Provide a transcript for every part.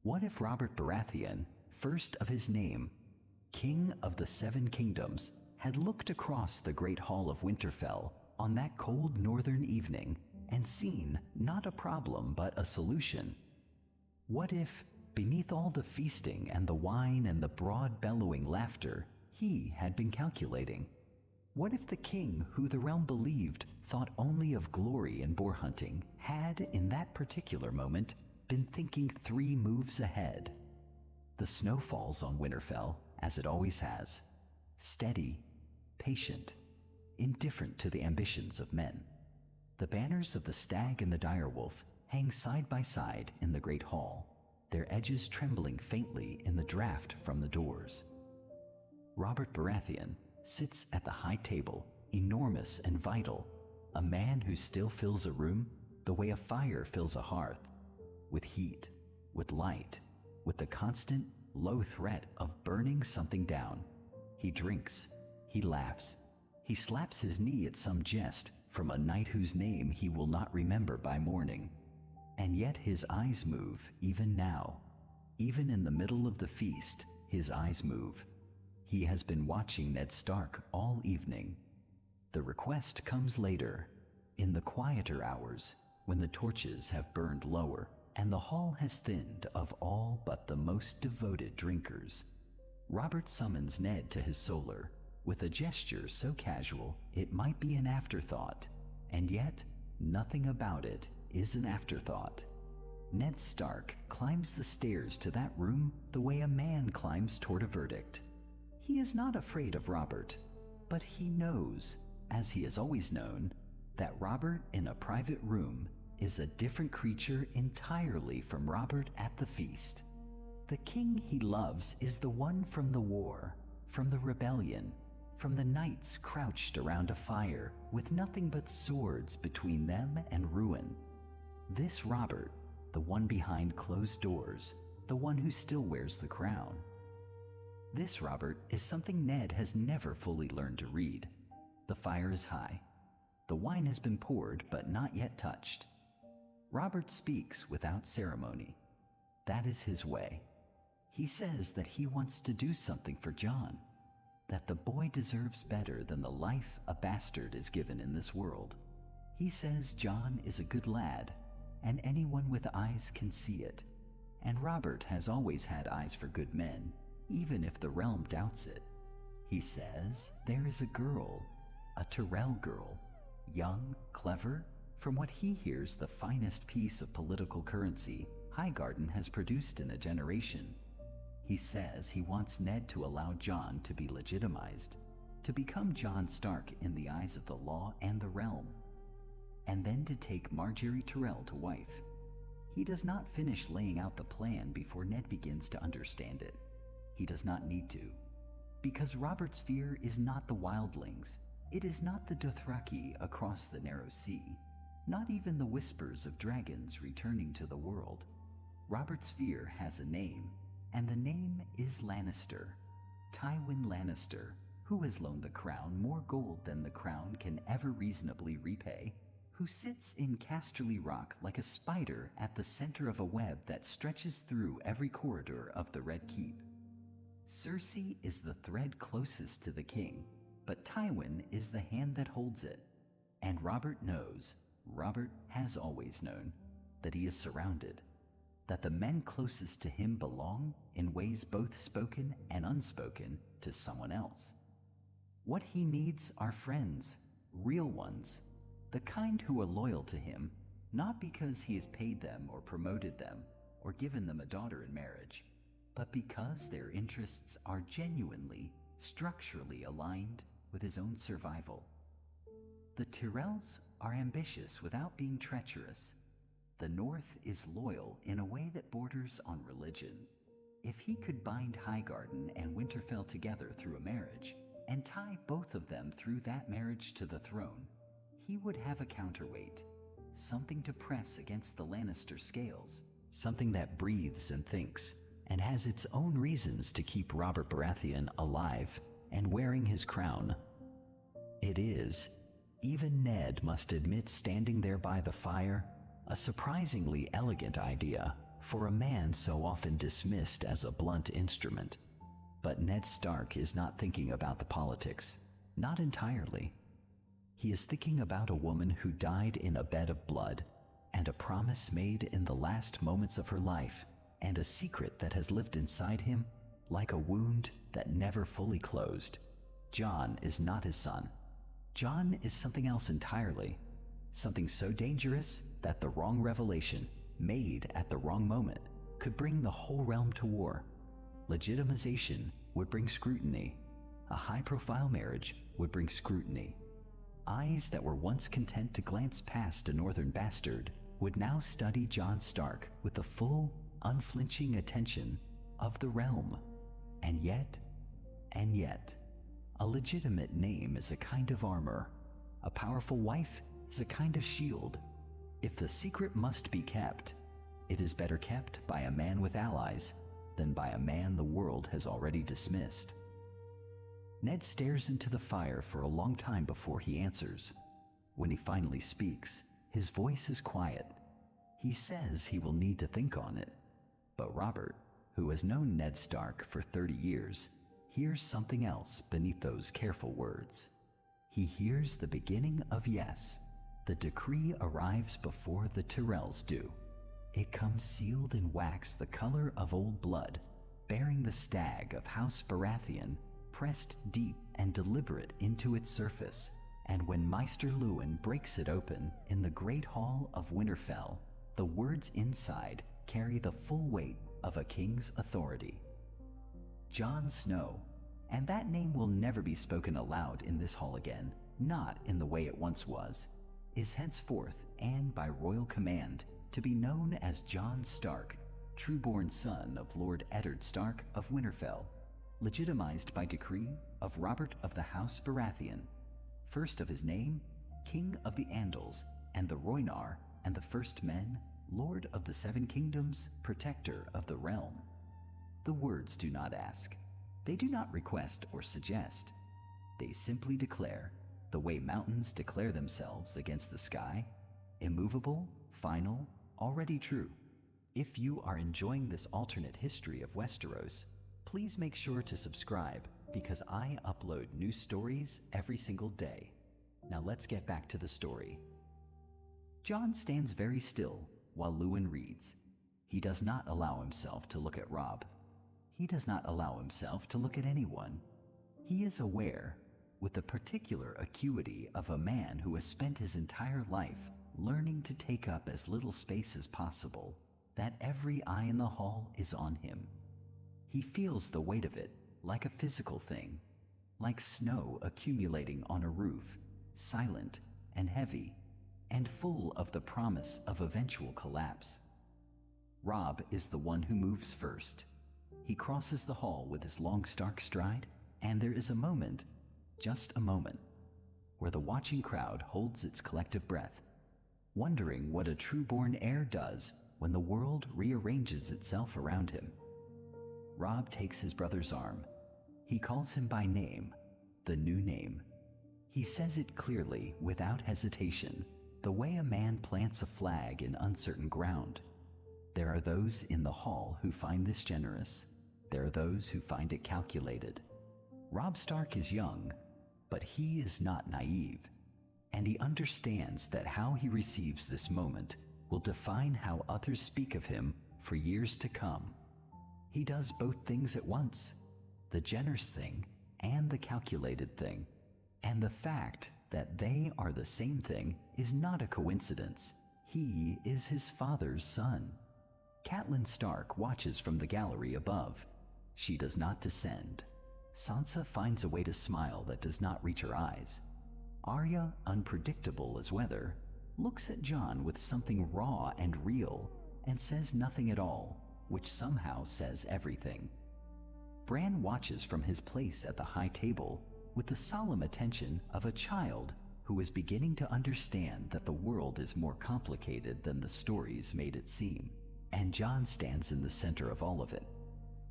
What if Robert Baratheon, first of his name, King of the Seven Kingdoms, had looked across the Great Hall of Winterfell on that cold northern evening and seen not a problem but a solution? What if, beneath all the feasting and the wine and the broad bellowing laughter, he had been calculating? What if the king who the realm believed thought only of glory and boar hunting had, in that particular moment, been thinking 3 moves ahead? The snow falls on Winterfell, as it always has, steady, patient, indifferent to the ambitions of men. The banners of the stag and the direwolf hang side by side in the great hall, their edges trembling faintly in the draught from the doors. Robert Baratheon sits at the high table, enormous and vital, a man who still fills a room the way a fire fills a hearth, with heat, with light, with the constant, low threat of burning something down. He drinks, he laughs, he slaps his knee at some jest from a knight whose name he will not remember by morning. And yet his eyes move even now. Even in the middle of the feast, his eyes move. He has been watching Ned Stark all evening. The request comes later, in the quieter hours, when the torches have burned lower and the hall has thinned of all but the most devoted drinkers. Robert summons Ned to his solar, with a gesture so casual it might be an afterthought, and yet nothing about it is an afterthought. Ned Stark climbs the stairs to that room the way a man climbs toward a verdict. He is not afraid of Robert, but he knows, as he has always known, that Robert in a private room is a different creature entirely from Robert at the feast. The king he loves is the one from the war, from the rebellion, from the knights crouched around a fire with nothing but swords between them and ruin. This Robert, the one behind closed doors, the one who still wears the crown. This Robert is something Ned has never fully learned to read. The fire is high. The wine has been poured but not yet touched. Robert speaks without ceremony. That is his way. He says that he wants to do something for Jon, that the boy deserves better than the life a bastard is given in this world. He says Jon is a good lad, and anyone with eyes can see it. And Robert has always had eyes for good men, even if the realm doubts it. He says there is a girl, a Tyrell girl, young, clever, from what he hears the finest piece of political currency Highgarden has produced in a generation. He says he wants Ned to allow Jon to be legitimized, to become Jon Stark in the eyes of the law and the realm, and then to take Margaery Tyrell to wife. He does not finish laying out the plan before Ned begins to understand it. He does not need to, because Robert's fear is not the wildlings. It is not the Dothraki across the narrow sea, not even the whispers of dragons returning to the world. Robert's fear has a name, and the name is Lannister. Tywin Lannister, who has loaned the crown more gold than the crown can ever reasonably repay, who sits in Casterly Rock like a spider at the center of a web that stretches through every corridor of the Red Keep. Cersei is the thread closest to the king, but Tywin is the hand that holds it. And Robert knows, Robert has always known, that he is surrounded, that the men closest to him belong, in ways both spoken and unspoken, to someone else. What he needs are friends, real ones, the kind who are loyal to him, not because he has paid them or promoted them or given them a daughter in marriage, but because their interests are genuinely, structurally aligned with his own survival. The Tyrells are ambitious without being treacherous. The North is loyal in a way that borders on religion. If he could bind Highgarden and Winterfell together through a marriage, and tie both of them through that marriage to the throne, he would have a counterweight, something to press against the Lannister scales, something that breathes and thinks, and has its own reasons to keep Robert Baratheon alive and wearing his crown. It is, even Ned must admit, standing there by the fire, a surprisingly elegant idea for a man so often dismissed as a blunt instrument. But Ned Stark is not thinking about the politics, not entirely. He is thinking about a woman who died in a bed of blood, and a promise made in the last moments of her life, and a secret that has lived inside him like a wound that never fully closed. Jon is not his son. Jon is something else entirely, something so dangerous that the wrong revelation, made at the wrong moment, could bring the whole realm to war. Legitimization would bring scrutiny. A high-profile marriage would bring scrutiny. Eyes that were once content to glance past a northern bastard would now study Jon Stark with the full, unflinching attention of the realm. And yet, a legitimate name is a kind of armor. A powerful wife is a kind of shield. If the secret must be kept, it is better kept by a man with allies than by a man the world has already dismissed. Ned stares into the fire for a long time before he answers. When he finally speaks, his voice is quiet. He says he will need to think on it. But Robert, who has known Ned Stark for 30 years, hears something else beneath those careful words. He hears the beginning of yes. The decree arrives before the Tyrells do. It comes sealed in wax the color of old blood, bearing the stag of House Baratheon pressed deep and deliberate into its surface, and when Maester Luwin breaks it open in the great hall of Winterfell, the words inside carry the full weight of a king's authority. Jon Snow, and that name will never be spoken aloud in this hall again, not in the way it once was, is henceforth, and by royal command, to be known as Jon Stark, true-born son of Lord Eddard Stark of Winterfell, legitimized by decree of Robert of the House Baratheon, first of his name, King of the Andals and the Rhoynar and the First Men, Lord of the Seven Kingdoms, Protector of the Realm. The words do not ask. They do not request or suggest. They simply declare, the way mountains declare themselves against the sky, immovable, final, already true. If you are enjoying this alternate history of Westeros, please make sure to subscribe because I upload new stories every single day. Now let's get back to the story. Jon stands very still while Luwin reads. He does not allow himself to look at Robb. He does not allow himself to look at anyone. He is aware, with the particular acuity of a man who has spent his entire life learning to take up as little space as possible, that every eye in the hall is on him. He feels the weight of it like a physical thing, like snow accumulating on a roof, silent and heavy, and full of the promise of eventual collapse. Robb is the one who moves first. He crosses the hall with his long stark stride, and there is a moment, just a moment, where the watching crowd holds its collective breath, wondering what a true-born heir does when the world rearranges itself around him. Robb takes his brother's arm. He calls him by name, the new name. He says it clearly, without hesitation, the way a man plants a flag in uncertain ground. There are those in the hall who find this generous. There are those who find it calculated. Robb Stark is young, but he is not naive, and he understands that how he receives this moment will define how others speak of him for years to come. He does both things at once, the generous thing and the calculated thing, and the fact that they are the same thing is not a coincidence. He is his father's son. Catelyn Stark watches from the gallery above. She does not descend. Sansa finds a way to smile that does not reach her eyes. Arya, unpredictable as weather, looks at Jon with something raw and real and says nothing at all, which somehow says everything. Bran watches from his place at the high table with the solemn attention of a child who is beginning to understand that the world is more complicated than the stories made it seem, and Jon stands in the center of all of it,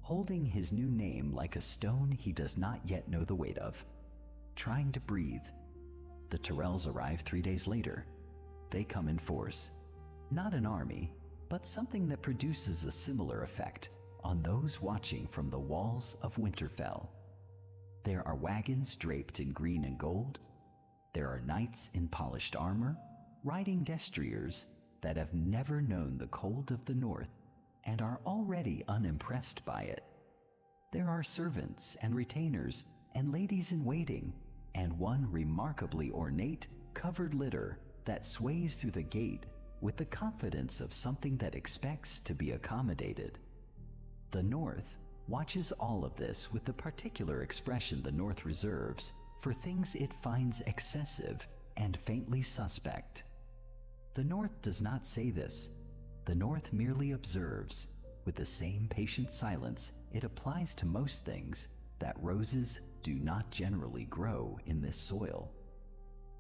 holding his new name like a stone he does not yet know the weight of, trying to breathe. The Tyrells arrive 3 days later. They come in force, not an army, but something that produces a similar effect on those watching from the walls of Winterfell. There are wagons draped in green and gold. There are knights in polished armor, riding destriers that have never known the cold of the north and are already unimpressed by it. There are servants and retainers and ladies in waiting, and one remarkably ornate, covered litter that sways through the gate with the confidence of something that expects to be accommodated. The North watches all of this with the particular expression the North reserves for things it finds excessive and faintly suspect. The North does not say this. The North merely observes, with the same patient silence it applies to most things, that roses do not generally grow in this soil.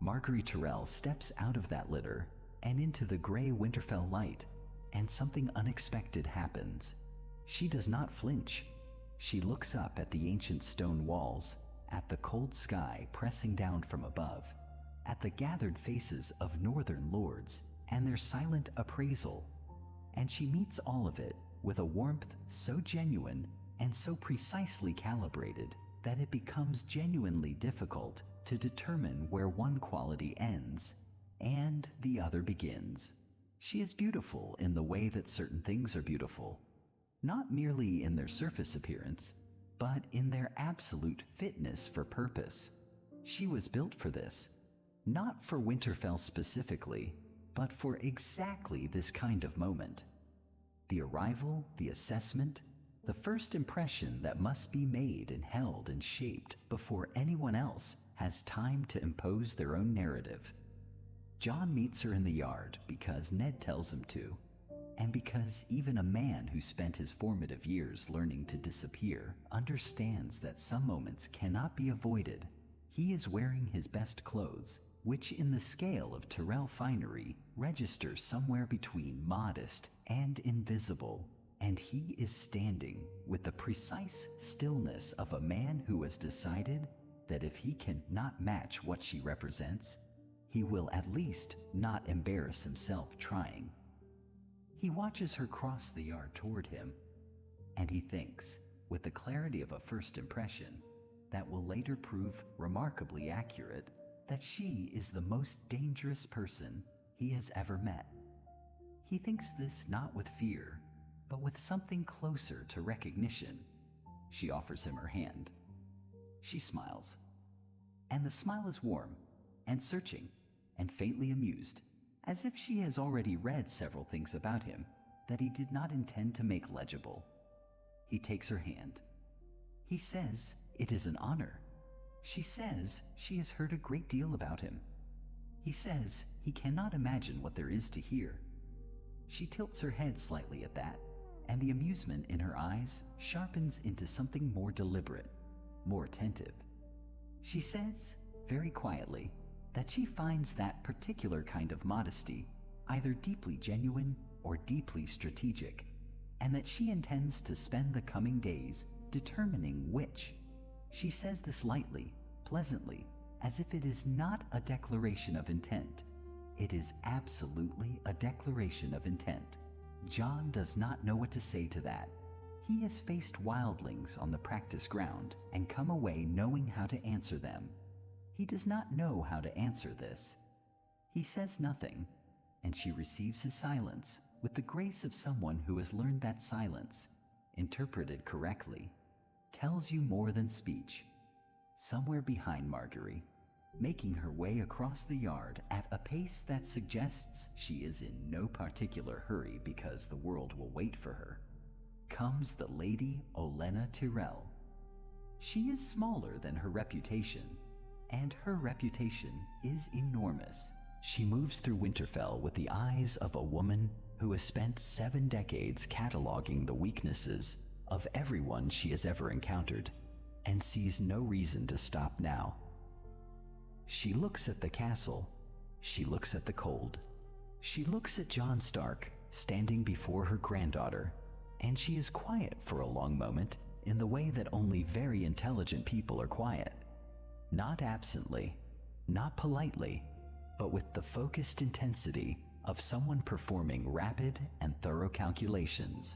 Margaery Tyrell steps out of that litter and into the gray Winterfell light, and something unexpected happens. She does not flinch. She looks up at the ancient stone walls, at the cold sky pressing down from above, at the gathered faces of northern lords and their silent appraisal, and she meets all of it with a warmth so genuine and so precisely calibrated that it becomes genuinely difficult to determine where one quality ends and the other begins. She is beautiful in the way that certain things are beautiful, not merely in their surface appearance, but in their absolute fitness for purpose. She was built for this, not for Winterfell specifically, but for exactly this kind of moment. The arrival, the assessment, the first impression that must be made and held and shaped before anyone else has time to impose their own narrative. Jon meets her in the yard because Ned tells him to, and because even a man who spent his formative years learning to disappear understands that some moments cannot be avoided. He is wearing his best clothes, which in the scale of Tyrell finery register somewhere between modest and invisible, and he is standing with the precise stillness of a man who has decided that if he can not match what she represents, he will at least not embarrass himself trying. He watches her cross the yard toward him, and he thinks, with the clarity of a first impression that will later prove remarkably accurate, that she is the most dangerous person he has ever met. He thinks this not with fear, but with something closer to recognition. She offers him her hand. She smiles, and the smile is warm and searching and faintly amused, as if she has already read several things about him that he did not intend to make legible. He takes her hand. He says it is an honor. She says she has heard a great deal about him. He says he cannot imagine what there is to hear. She tilts her head slightly at that, and the amusement in her eyes sharpens into something more deliberate, more attentive. She says, very quietly, that she finds that particular kind of modesty either deeply genuine or deeply strategic, and that she intends to spend the coming days determining which. She says this lightly, pleasantly, as if it is not a declaration of intent. It is absolutely a declaration of intent. Jon does not know what to say to that. He has faced wildlings on the practice ground and come away knowing how to answer them. He does not know how to answer this. He says nothing, and she receives his silence with the grace of someone who has learned that silence, interpreted correctly, tells you more than speech. Somewhere behind Margaery, making her way across the yard at a pace that suggests she is in no particular hurry because the world will wait for her, comes the Lady Olenna Tyrell. She is smaller than her reputation, and her reputation is enormous. She moves through Winterfell with the eyes of a woman who has spent 7 decades cataloging the weaknesses of everyone she has ever encountered, and sees no reason to stop now. She looks at the castle. She looks at the cold. She looks at Jon Stark standing before her granddaughter, and she is quiet for a long moment in the way that only very intelligent people are quiet. Not absently, not politely, but with the focused intensity of someone performing rapid and thorough calculations.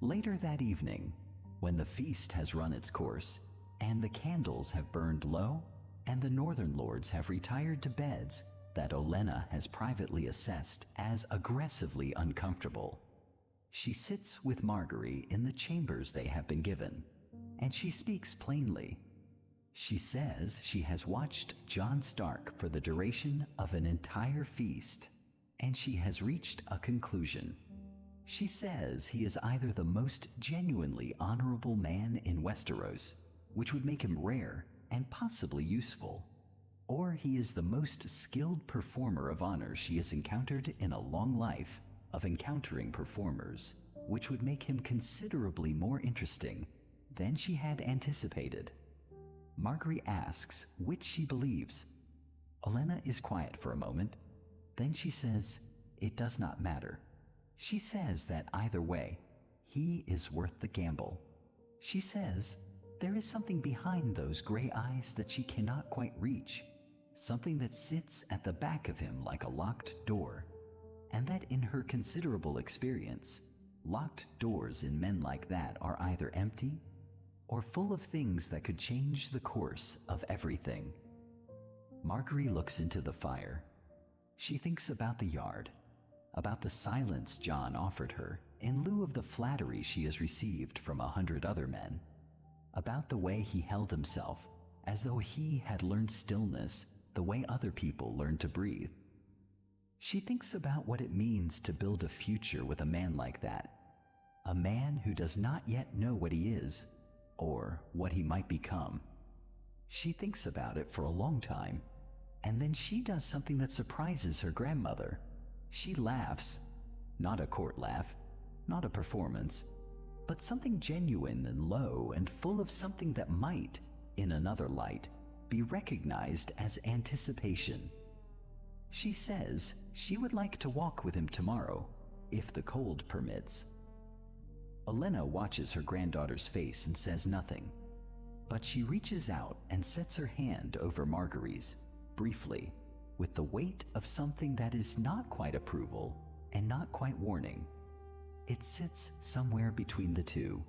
Later that evening, when the feast has run its course, and the candles have burned low, and the northern lords have retired to beds that Olenna has privately assessed as aggressively uncomfortable, she sits with Margaery in the chambers they have been given, and she speaks plainly. She says she has watched Jon Stark for the duration of an entire feast, and she has reached a conclusion. She says he is either the most genuinely honorable man in Westeros, which would make him rare and possibly useful, or he is the most skilled performer of honor she has encountered in a long life of encountering performers, which would make him considerably more interesting than she had anticipated. Margaery asks which she believes. Olenna is quiet for a moment. Then she says it does not matter. She says that either way, he is worth the gamble. She says there is something behind those gray eyes that she cannot quite reach, something that sits at the back of him like a locked door, and that in her considerable experience, locked doors in men like that are either empty or full of things that could change the course of everything. Margaery looks into the fire. She thinks about the yard, about the silence Jon offered her in lieu of the flattery she has received from 100 other men, about the way he held himself as though he had learned stillness the way other people learn to breathe. She thinks about what it means to build a future with a man like that, a man who does not yet know what he is or what he might become. She thinks about it for a long time, and then she does something that surprises her grandmother. She laughs, not a court laugh, not a performance, but something genuine and low and full of something that might, in another light, be recognized as anticipation. She says she would like to walk with him tomorrow, if the cold permits. Olenna watches her granddaughter's face and says nothing, but she reaches out and sets her hand over Margaery's, briefly, with the weight of something that is not quite approval and not quite warning. It sits somewhere between the two,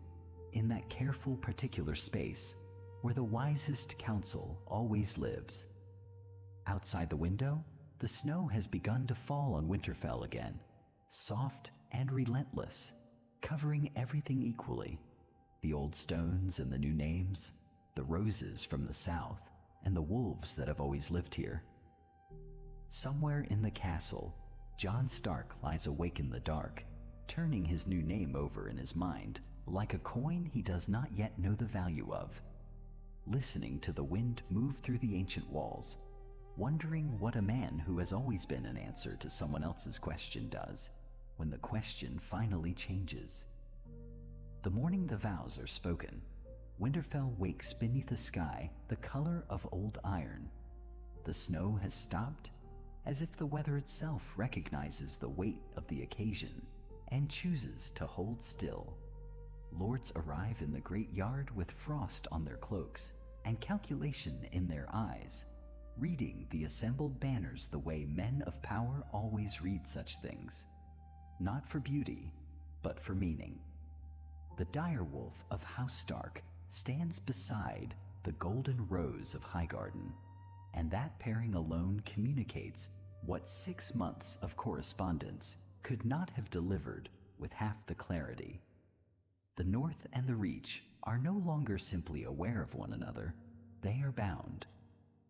in that careful particular space where the wisest counsel always lives. Outside the window, the snow has begun to fall on Winterfell again, soft and relentless, covering everything equally, the old stones and the new names, the roses from the south and the wolves that have always lived here. Somewhere in the castle, Jon Stark lies awake in the dark, turning his new name over in his mind like a coin he does not yet know the value of, listening to the wind move through the ancient walls, wondering what a man who has always been an answer to someone else's question does when the question finally changes. The morning the vows are spoken, Winterfell wakes beneath a sky the color of old iron. The snow has stopped, as if the weather itself recognizes the weight of the occasion and chooses to hold still. Lords arrive in the great yard with frost on their cloaks and calculation in their eyes, reading the assembled banners the way men of power always read such things, not for beauty, but for meaning. The direwolf of House Stark stands beside the golden rose of Highgarden, and that pairing alone communicates what 6 months of correspondence could not have delivered with half the clarity. The North and the Reach are no longer simply aware of one another, they are bound.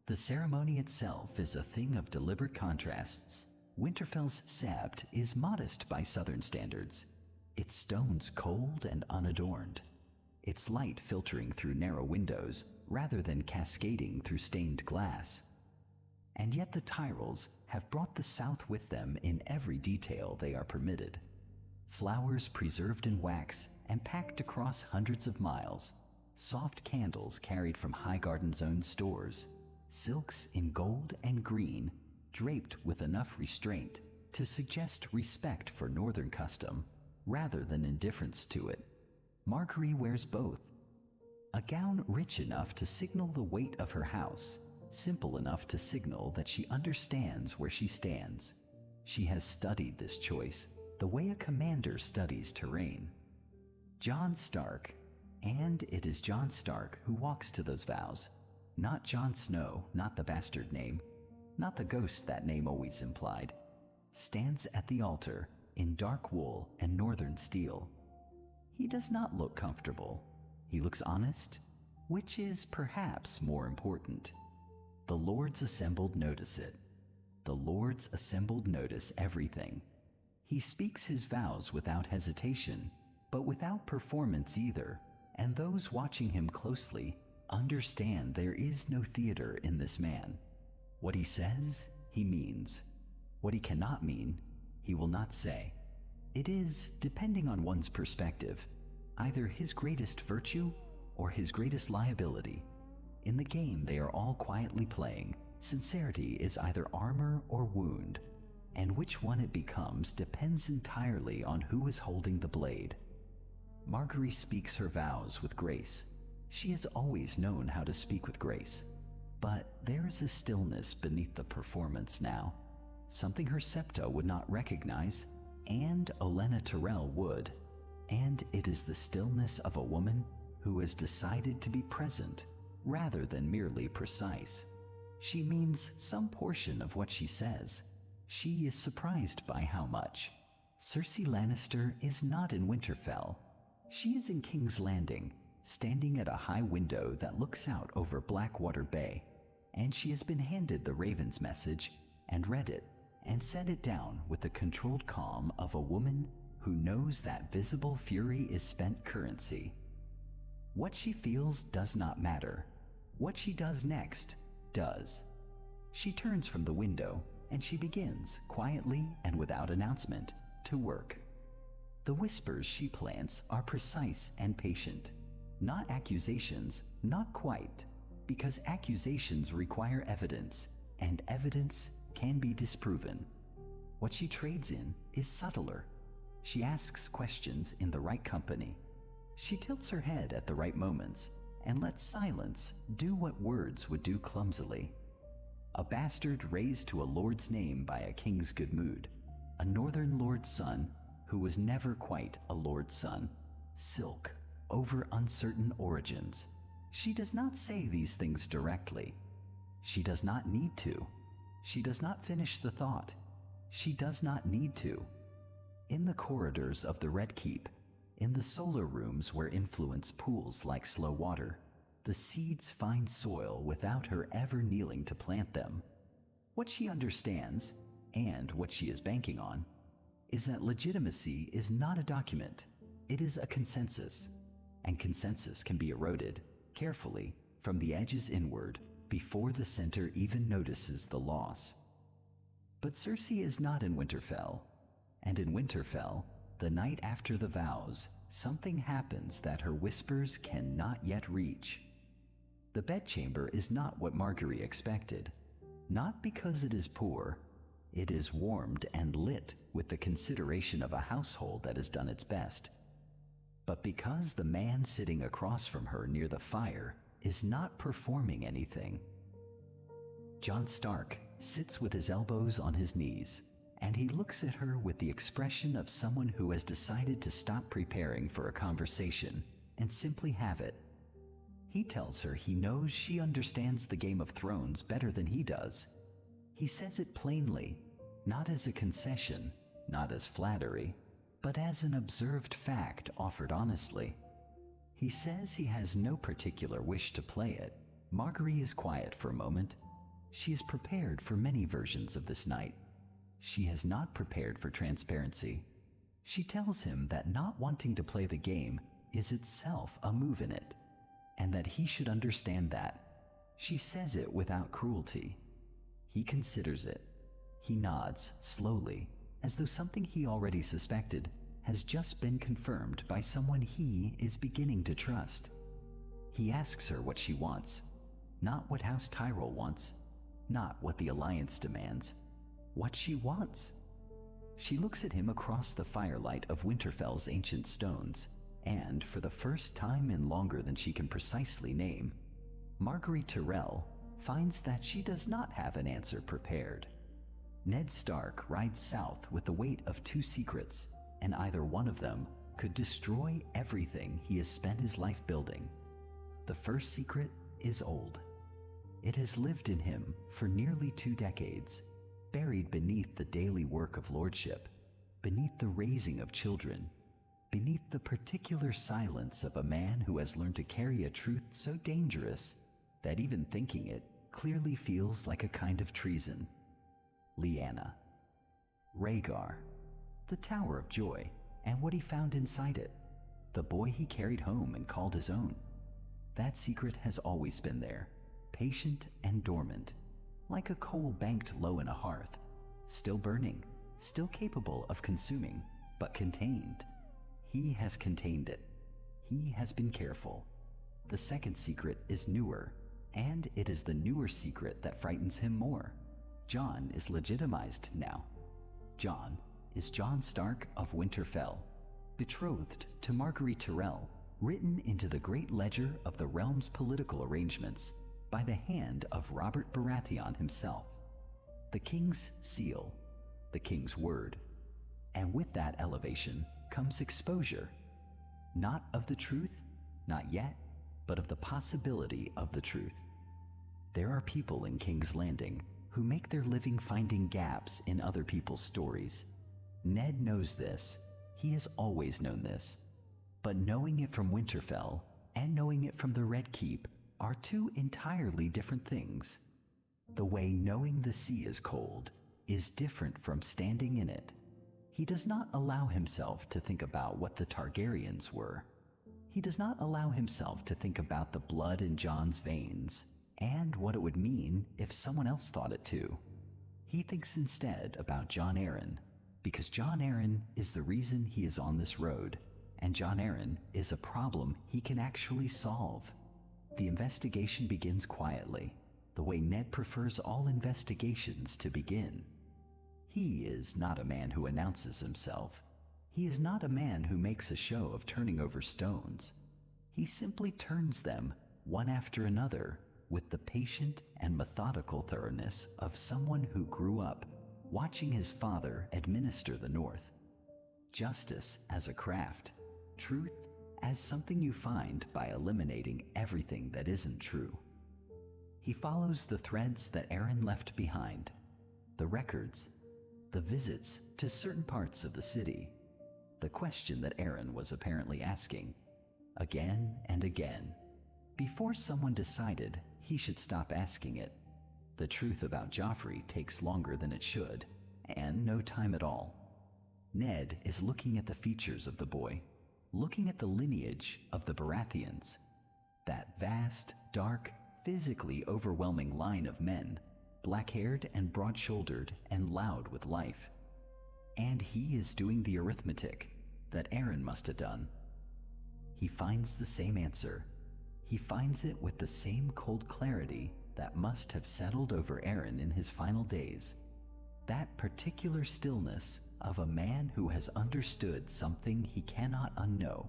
The ceremony itself is a thing of deliberate contrasts. Winterfell's sept is modest by southern standards, its stones cold and unadorned, its light filtering through narrow windows rather than cascading through stained glass. And yet the Tyrells have brought the South with them in every detail they are permitted. Flowers preserved in wax and packed across hundreds of miles, soft candles carried from Highgarden's own stores, silks in gold and green draped with enough restraint to suggest respect for northern custom rather than indifference to it. Margaery wears both. A gown rich enough to signal the weight of her house, simple enough to signal that she understands where she stands. She has studied this choice the way a commander studies terrain. Jon Stark, and it is Jon Stark who walks to those vows, not Jon Snow, not the bastard name, not the ghost that name always implied, stands at the altar in dark wool and northern steel. He does not look comfortable. He looks honest, which is perhaps more important. The lords assembled notice it. The lords assembled notice everything. He speaks his vows without hesitation, but without performance either, and those watching him closely understand there is no theater in this man. What he says, he means. What he cannot mean, he will not say. It is, depending on one's perspective, either his greatest virtue or his greatest liability. In the game they are all quietly playing, sincerity is either armor or wound, and which one it becomes depends entirely on who is holding the blade. Margaery speaks her vows with grace. She has always known how to speak with grace. But there is a stillness beneath the performance now, something her septa would not recognize, and Olenna Tyrell would. And it is the stillness of a woman who has decided to be present rather than merely precise. She means some portion of what she says. She is surprised by how much. Cersei Lannister is not in Winterfell. She is in King's Landing, standing at a high window that looks out over Blackwater Bay, and she has been handed the Raven's message and read it and set it down with the controlled calm of a woman who knows that visible fury is spent currency. What she feels does not matter. What she does next does. She turns from the window and she begins, quietly and without announcement, to work. The whispers she plants are precise and patient. Not accusations, not quite, because accusations require evidence, and evidence can be disproven. What she trades in is subtler. She asks questions in the right company. She tilts her head at the right moments and lets silence do what words would do clumsily. A bastard raised to a lord's name by a king's good mood, a northern lord's son who was never quite a lord's son, silk over uncertain origins. She does not say these things directly. She does not need to. She does not finish the thought. She does not need to. In the corridors of the Red Keep, in the solar rooms where influence pools like slow water, the seeds find soil without her ever kneeling to plant them. What she understands, and what she is banking on, is that legitimacy is not a document, it is a consensus, and consensus can be eroded, carefully, from the edges inward, before the center even notices the loss. But Cersei is not in Winterfell, and in Winterfell, the night after the vows, something happens that her whispers cannot yet reach. The bedchamber is not what Margaery expected, not because it is poor. It is warmed and lit with the consideration of a household that has done its best, but because the man sitting across from her near the fire is not performing anything. Jon Stark sits with his elbows on his knees, and he looks at her with the expression of someone who has decided to stop preparing for a conversation and simply have it. He tells her he knows she understands the Game of Thrones better than he does. He says it plainly, not as a concession, not as flattery, but as an observed fact offered honestly. He says he has no particular wish to play it. Margaery is quiet for a moment. She is prepared for many versions of this night. She has not prepared for transparency. She tells him that not wanting to play the game is itself a move in it, and that he should understand that. She says it without cruelty. He considers it. He nods slowly, as though something he already suspected has just been confirmed by someone he is beginning to trust. He asks her what she wants, not what House Tyrell wants, not what the Alliance demands, what she wants. She looks at him across the firelight of Winterfell's ancient stones, and for the first time in longer than she can precisely name, Margaery Tyrell finds that she does not have an answer prepared. Ned Stark rides south with the weight of two secrets, and either one of them could destroy everything he has spent his life building. The first secret is old. It has lived in him for nearly 2 decades, buried beneath the daily work of lordship, beneath the raising of children, beneath the particular silence of a man who has learned to carry a truth so dangerous that even thinking it clearly feels like a kind of treason. Lyanna. Rhaegar. The Tower of Joy, and what he found inside it. The boy he carried home and called his own. That secret has always been there, patient and dormant, like a coal banked low in a hearth, still burning, still capable of consuming, but contained. He has contained it. He has been careful. The second secret is newer, and it is the newer secret that frightens him more. Jon is legitimized now. Jon is Jon Stark of Winterfell, betrothed to Margaery Tyrell, written into the great ledger of the realm's political arrangements by the hand of Robert Baratheon himself. The king's seal, the king's word. And with that elevation comes exposure, not of the truth, not yet, but of the possibility of the truth. There are people in King's Landing who make their living finding gaps in other people's stories. Ned knows this. He has always known this. But knowing it from Winterfell and knowing it from the Red Keep are two entirely different things. The way knowing the sea is cold is different from standing in it. He does not allow himself to think about what the Targaryens were. He does not allow himself to think about the blood in Jon's veins and what it would mean if someone else thought it too. He thinks instead about Jon Arryn, because Jon Arryn is the reason he is on this road, and Jon Arryn is a problem he can actually solve. The investigation begins quietly, the way Ned prefers all investigations to begin. He is not a man who announces himself. He is not a man who makes a show of turning over stones. He simply turns them, one after another, with the patient and methodical thoroughness of someone who grew up watching his father administer the North. Justice as a craft, truth as something you find by eliminating everything that isn't true. He follows the threads that Arryn left behind, the records, the visits to certain parts of the city, the question that Arryn was apparently asking, again and again, before someone decided he should stop asking it. The truth about Joffrey takes longer than it should, and no time at all. Ned is looking at the features of the boy, looking at the lineage of the Baratheons, that vast, dark, physically overwhelming line of men, black-haired and broad-shouldered and loud with life. And he is doing the arithmetic that Arryn must have done. He finds the same answer. He finds it with the same cold clarity that must have settled over Arryn in his final days. That particular stillness of a man who has understood something he cannot unknow.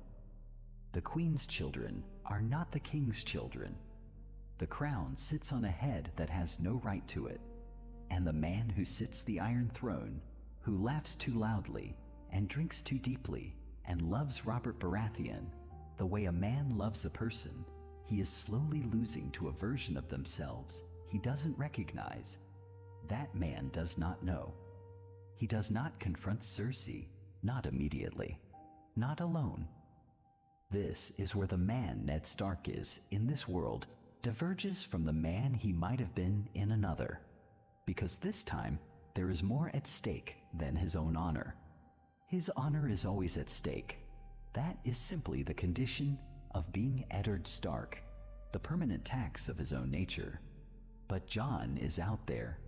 The Queen's children are not the King's children. The crown sits on a head that has no right to it, and the man who sits the Iron Throne, who laughs too loudly and drinks too deeply and loves Robert Baratheon the way a man loves a person, he is slowly losing to a version of themselves he doesn't recognize. That man does not know. He does not confront Cersei, not immediately, not alone. This is where the man Ned Stark is in this world diverges from the man he might have been in another, because this time there is more at stake than his own honor. His honor is always at stake. That is simply the condition of being Eddard Stark, the permanent tax of his own nature. But Jon is out there.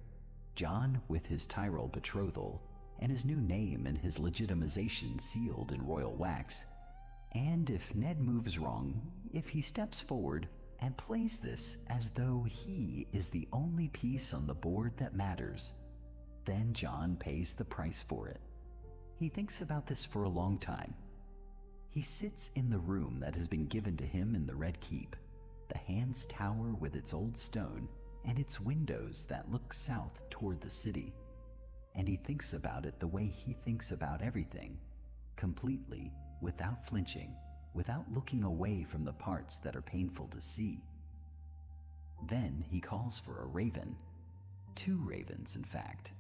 Jon with his Tyrell betrothal, and his new name and his legitimization sealed in royal wax. And if Ned moves wrong, if he steps forward and plays this as though he is the only piece on the board that matters, then Jon pays the price for it. He thinks about this for a long time. He sits in the room that has been given to him in the Red Keep, the Hand's Tower with its old stone and its windows that look south toward the city. and he thinks about it the way he thinks about everything, completely, without flinching, without looking away from the parts that are painful to see. Then he calls for a raven. 2 ravens, in fact.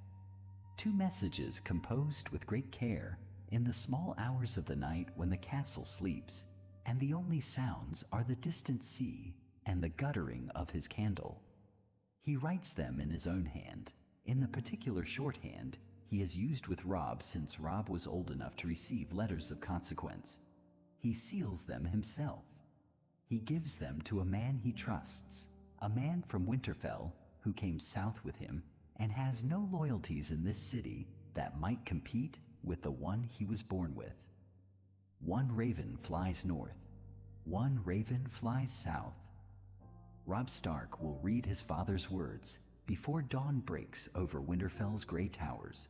2 messages composed with great care in the small hours of the night when the castle sleeps, and the only sounds are the distant sea and the guttering of his candle. He writes them in his own hand, in the particular shorthand he has used with Robb since Robb was old enough to receive letters of consequence. He seals them himself. He gives them to a man he trusts, a man from Winterfell who came south with him and has no loyalties in this city that might compete with the one he was born with. 1 raven flies north, 1 raven flies south. Robb Stark will read his father's words before dawn breaks over Winterfell's gray towers.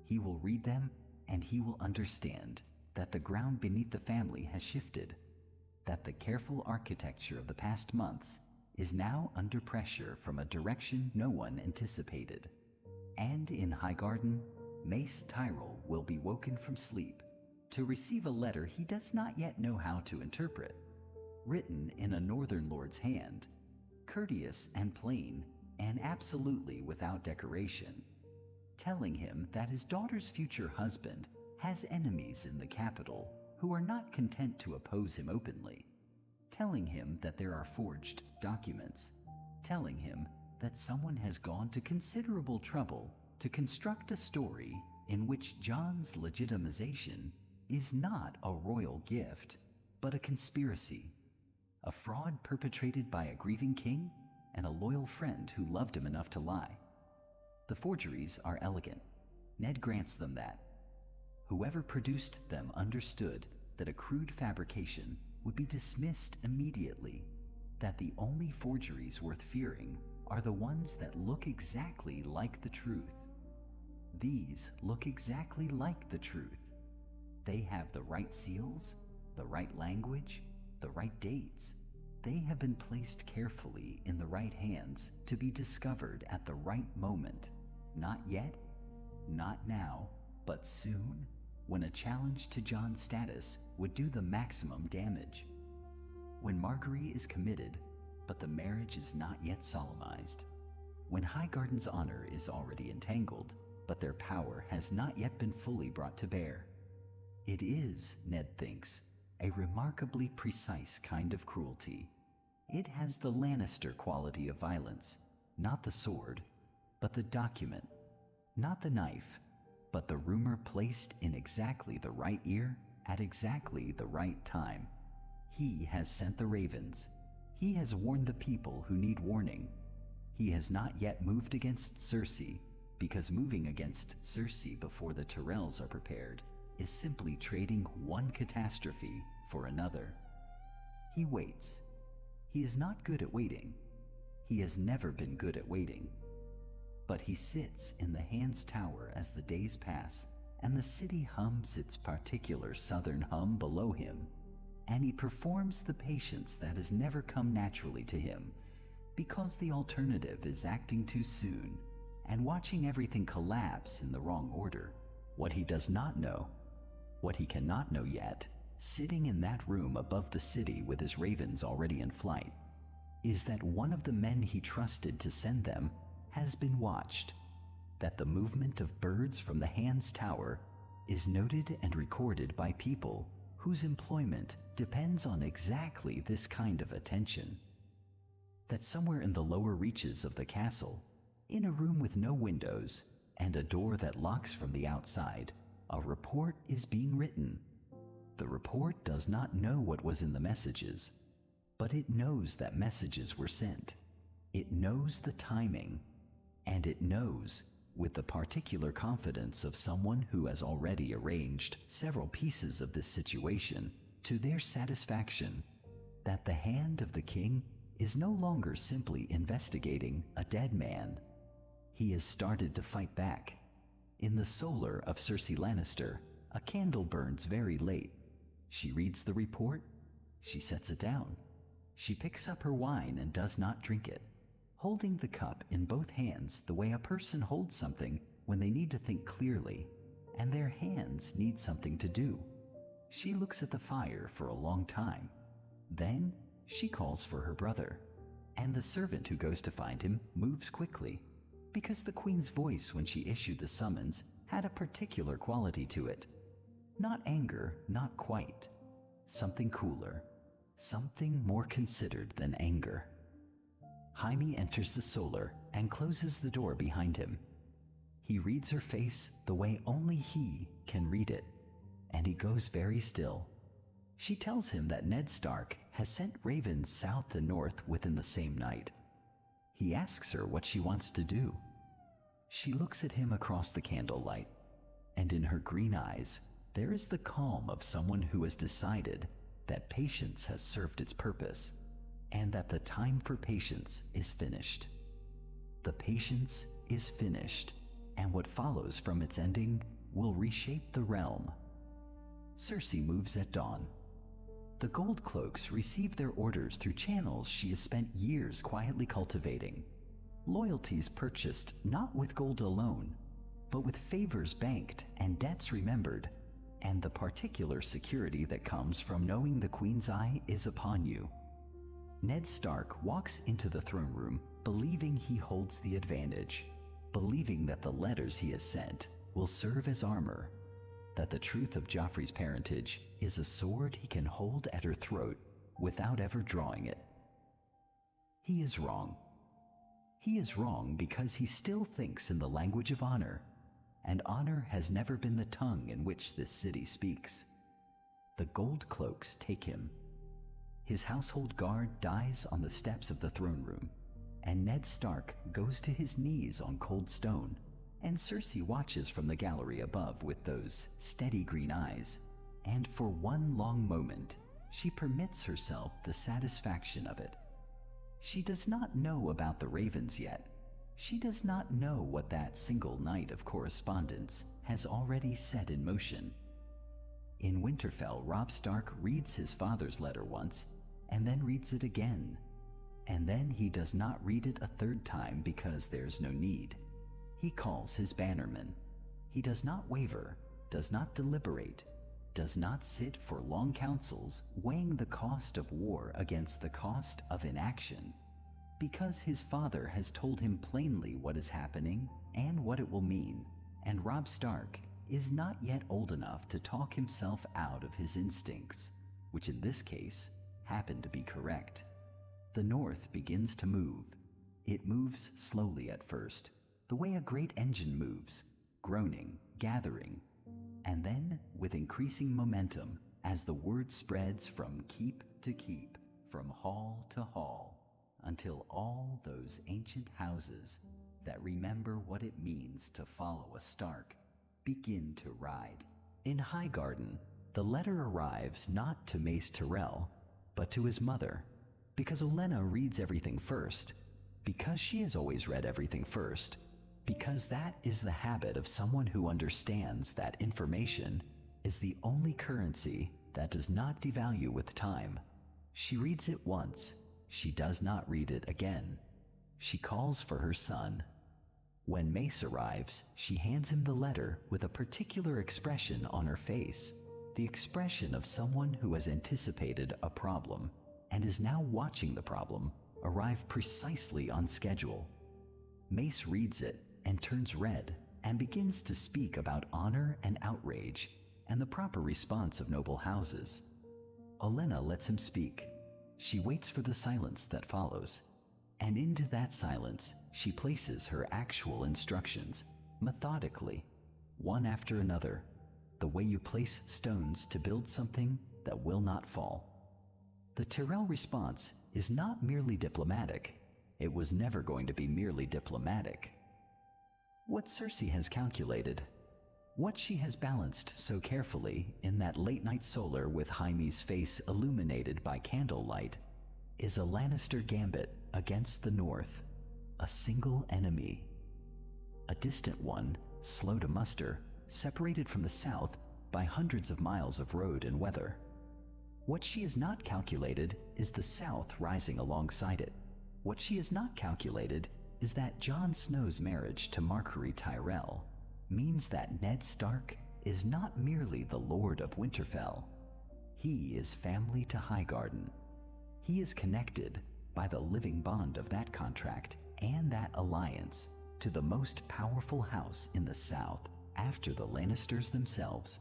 He will read them, and he will understand that the ground beneath the family has shifted, that the careful architecture of the past months is now under pressure from a direction no one anticipated. And in Highgarden, Mace Tyrell will be woken from sleep to receive a letter he does not yet know how to interpret, written in a Northern Lord's hand, courteous and plain and absolutely without decoration, telling him that his daughter's future husband has enemies in the capital who are not content to oppose him openly, telling him that there are forged documents, telling him that someone has gone to considerable trouble to construct a story in which Jon's legitimization is not a royal gift, but a conspiracy, a fraud perpetrated by a grieving king and a loyal friend who loved him enough to lie. The forgeries are elegant. Ned grants them that. Whoever produced them understood that a crude fabrication would be dismissed immediately, that the only forgeries worth fearing are the ones that look exactly like the truth. These look exactly like the truth. They have the right seals, the right language, the right dates. They have been placed carefully in the right hands to be discovered at the right moment. Not yet, not now, but soon, when a challenge to Jon's status would do the maximum damage. When Margaery is committed, but the marriage is not yet solemnized. When Highgarden's honor is already entangled, but their power has not yet been fully brought to bear. It is, Ned thinks, a remarkably precise kind of cruelty. It has the Lannister quality of violence, not the sword, but the document, not the knife, but the rumor placed in exactly the right ear at exactly the right time. He has sent the ravens. He has warned the people who need warning. He has not yet moved against Cersei, because moving against Cersei before the Tyrells are prepared is simply trading one catastrophe for another. He waits. He is not good at waiting. He has never been good at waiting. But he sits in the Hand's Tower as the days pass, and the city hums its particular southern hum below him, and he performs the patience that has never come naturally to him, because the alternative is acting too soon and watching everything collapse in the wrong order. What he does not know, what he cannot know yet, sitting in that room above the city with his ravens already in flight, is that one of the men he trusted to send them has been watched, that the movement of birds from the Hand's Tower is noted and recorded by people whose employment depends on exactly this kind of attention, that somewhere in the lower reaches of the castle, in a room with no windows and a door that locks from the outside, a report is being written. The report does not know what was in the messages, but it knows that messages were sent. It knows the timing, and it knows, with the particular confidence of someone who has already arranged several pieces of this situation to their satisfaction, that the hand of the king is no longer simply investigating a dead man. He has started to fight back. In the solar of Cersei Lannister, a candle burns very late. She reads the report. She sets it down. She picks up her wine and does not drink it, holding the cup in both hands the way a person holds something when they need to think clearly, and their hands need something to do. She looks at the fire for a long time. Then she calls for her brother, and the servant who goes to find him moves quickly, because the queen's voice when she issued the summons had a particular quality to it. Not anger, not quite. Something cooler, something more considered than anger. Jaime enters the solar and closes the door behind him. He reads her face the way only he can read it, and he goes very still. She tells him that Ned Stark has sent ravens south and north within the same night. He asks her what she wants to do. She looks at him across the candlelight, and in her green eyes there is the calm of someone who has decided that patience has served its purpose, and that the time for patience is finished. The patience is finished, and what follows from its ending will reshape the realm. Cersei moves at dawn. The Gold Cloaks receive their orders through channels she has spent years quietly cultivating. Loyalties purchased not with gold alone, but with favors banked and debts remembered, and the particular security that comes from knowing the Queen's eye is upon you. Ned Stark walks into the throne room believing he holds the advantage, believing that the letters he has sent will serve as armor, that the truth of Joffrey's parentage is a sword he can hold at her throat without ever drawing it. He is wrong. He is wrong because he still thinks in the language of honor, and honor has never been the tongue in which this city speaks. The Gold Cloaks take him. His household guard dies on the steps of the throne room, and Ned Stark goes to his knees on cold stone, and Cersei watches from the gallery above with those steady green eyes, and for one long moment she permits herself the satisfaction of it. She does not know about the ravens yet. She does not know what that single night of correspondence has already set in motion. In Winterfell, Robb Stark reads his father's letter once, and then reads it again, and then he does not read it a third time because there's no need. He calls his bannermen. He does not waver, does not deliberate, does not sit for long councils weighing the cost of war against the cost of inaction, because his father has told him plainly what is happening and what it will mean, and Robb Stark is not yet old enough to talk himself out of his instincts, which in this case happen to be correct. The North begins to move. It moves slowly at first, the way a great engine moves, groaning, gathering, and then with increasing momentum as the word spreads from keep to keep, from hall to hall, until all those ancient houses that remember what it means to follow a Stark begin to ride. In Highgarden, the letter arrives not to Mace Tyrell, but to his mother, because Olenna reads everything first, because she has always read everything first, because that is the habit of someone who understands that information is the only currency that does not devalue with time. She reads it once. She does not read it again. She calls for her son. When Mace arrives, she hands him the letter with a particular expression on her face, the expression of someone who has anticipated a problem and is now watching the problem arrive precisely on schedule. Mace reads it and turns red and begins to speak about honor and outrage and the proper response of noble houses. Olenna lets him speak. She waits for the silence that follows, and into that silence she places her actual instructions, methodically, one after another, the way you place stones to build something that will not fall. The Tyrell response is not merely diplomatic. It was never going to be merely diplomatic. What Cersei has calculated, what she has balanced so carefully in that late-night solar with Jaime's face illuminated by candlelight, is a Lannister gambit against the North, a single enemy. A distant one, slow to muster, separated from the South by hundreds of miles of road and weather. What she has not calculated is the South rising alongside it. What she has not calculated is that Jon Snow's marriage to Margaery Tyrell means that Ned Stark is not merely the Lord of Winterfell. He is family to Highgarden. He is connected by the living bond of that contract and that alliance to the most powerful house in the South after the Lannisters themselves.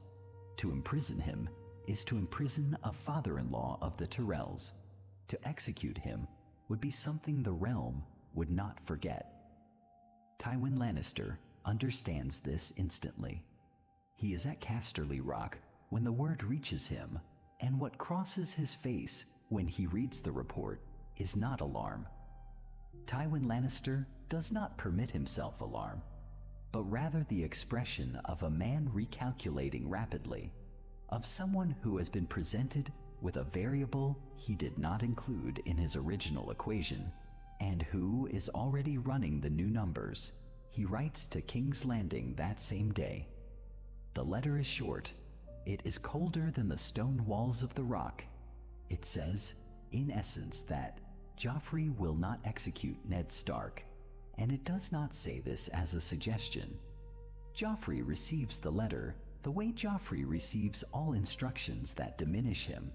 To imprison him is to imprison a father-in-law of the Tyrells. To execute him would be something the realm would not forget. Tywin Lannister understands this instantly. He is at Casterly Rock when the word reaches him, and what crosses his face when he reads the report is not alarm. Tywin Lannister does not permit himself alarm, but rather the expression of a man recalculating rapidly, of someone who has been presented with a variable he did not include in his original equation, and who is already running the new numbers. He writes to King's Landing that same day. The letter is short. It is colder than the stone walls of the rock. It says, in essence, that Joffrey will not execute Ned Stark, and it does not say this as a suggestion. Joffrey receives the letter the way Joffrey receives all instructions that diminish him.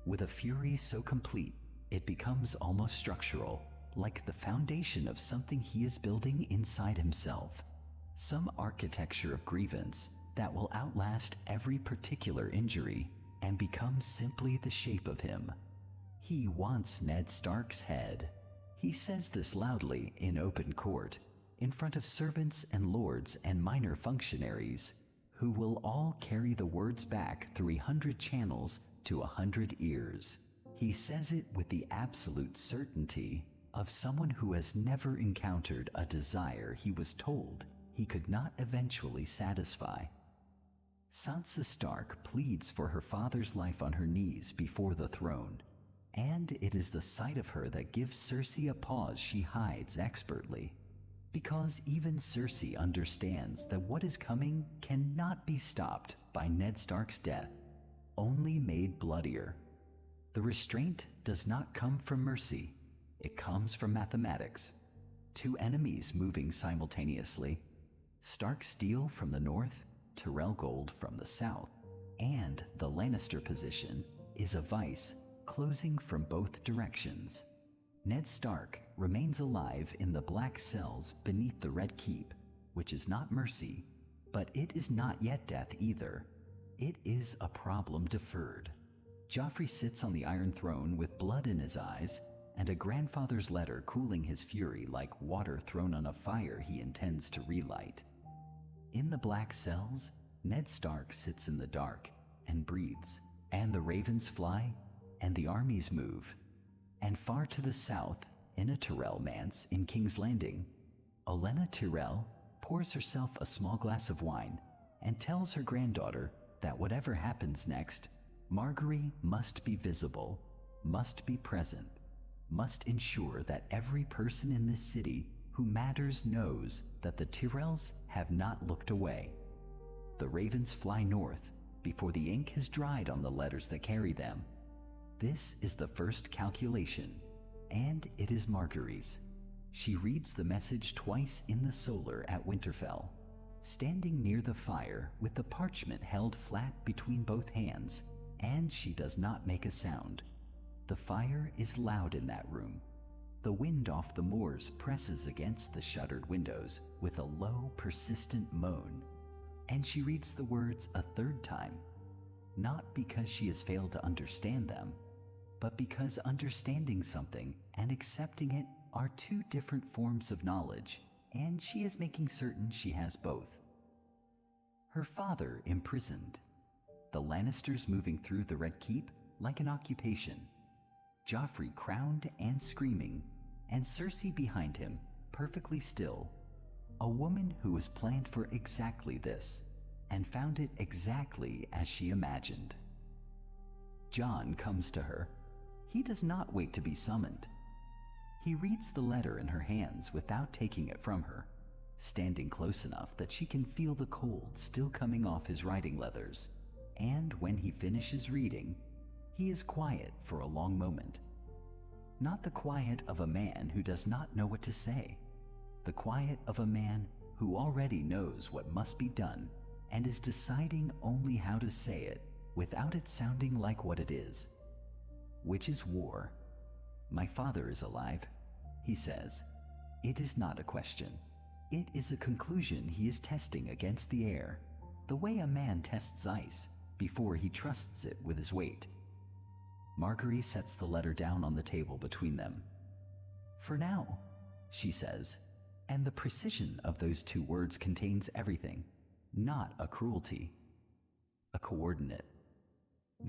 With a fury so complete, it becomes almost structural, like the foundation of something he is building inside himself, some architecture of grievance that will outlast every particular injury and become simply the shape of him. He wants Ned Stark's head. He says this loudly in open court, in front of servants and lords and minor functionaries, who will all carry the words back through 100 channels to 100 ears. He says it with the absolute certainty of someone who has never encountered a desire he was told he could not eventually satisfy. Sansa Stark pleads for her father's life on her knees before the throne, and it is the sight of her that gives Cersei a pause she hides expertly, because even Cersei understands that what is coming cannot be stopped by Ned Stark's death, only made bloodier. The restraint does not come from mercy, it comes from mathematics. Two enemies moving simultaneously, Stark steel from the north, Tyrell gold from the south, and the Lannister position is a vice closing from both directions. Ned Stark remains alive in the black cells beneath the Red Keep, which is not mercy, but it is not yet death either. It is a problem deferred. Joffrey sits on the Iron Throne with blood in his eyes and a grandfather's letter cooling his fury like water thrown on a fire he intends to relight. In the black cells, Ned Stark sits in the dark and breathes, and the ravens fly, and the armies move. And far to the south, in a Tyrell manse in King's Landing, Olenna Tyrell pours herself a small glass of wine and tells her granddaughter that whatever happens next, Margaery must be visible, must be present, must ensure that every person in this city who matters knows that the Tyrells have not looked away. The ravens fly north before the ink has dried on the letters that carry them. This is the first calculation, and it is Margaery's. She reads the message twice in the solar at Winterfell, standing near the fire with the parchment held flat between both hands, and she does not make a sound. The fire is loud in that room. The wind off the moors presses against the shuttered windows with a low, persistent moan, and she reads the words a third time, not because she has failed to understand them, but because understanding something and accepting it are two different forms of knowledge, and she is making certain she has both. Her father imprisoned. The Lannisters moving through the Red Keep like an occupation. Joffrey crowned and screaming, and Cersei behind him, perfectly still. A woman who was planned for exactly this, and found it exactly as she imagined. Jon comes to her. He does not wait to be summoned. He reads the letter in her hands without taking it from her, standing close enough that she can feel the cold still coming off his riding leathers, and when he finishes reading, he is quiet for a long moment. Not the quiet of a man who does not know what to say, the quiet of a man who already knows what must be done and is deciding only how to say it without it sounding like what it is. Which is war. My father is alive, he says. It is not a question. It is a conclusion he is testing against the air, the way a man tests ice before he trusts it with his weight. Margaery sets the letter down on the table between them. For now, she says, and the precision of those two words contains everything, not a cruelty, a coordinate.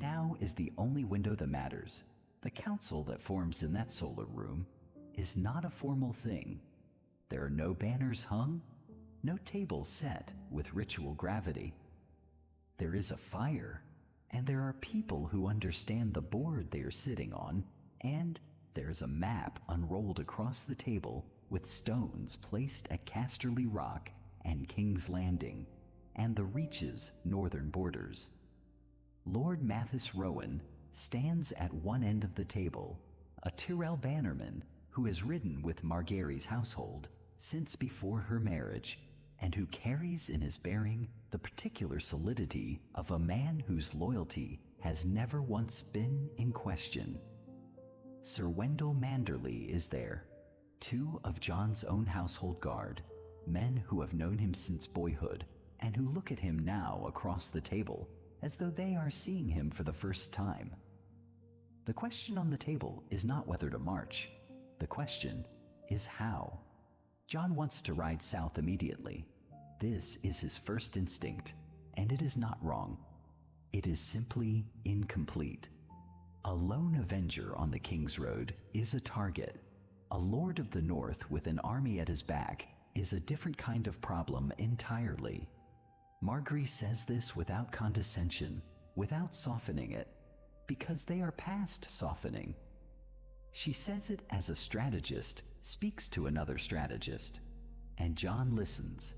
Now is the only window that matters. The council that forms in that solar room is not a formal thing. There are no banners hung, no tables set with ritual gravity. There is a fire, and there are people who understand the board they are sitting on, and there's a map unrolled across the table with stones placed at Casterly Rock and King's Landing, and the Reach's northern borders. Lord Mathis Rowan stands at one end of the table, a Tyrell bannerman who has ridden with Margaery's household since before her marriage, and who carries in his bearing the particular solidity of a man whose loyalty has never once been in question. Sir Wendell Manderly is there, two of Jon's own household guard, men who have known him since boyhood, and who look at him now across the table as though they are seeing him for the first time. The question on the table is not whether to march. The question is how. Jon wants to ride south immediately. This is his first instinct, and it is not wrong. It is simply incomplete. A lone avenger on the King's Road is a target. A lord of the north with an army at his back is a different kind of problem entirely. Margaery says this without condescension, without softening it, because they are past softening. She says it as a strategist speaks to another strategist, and Jon listens.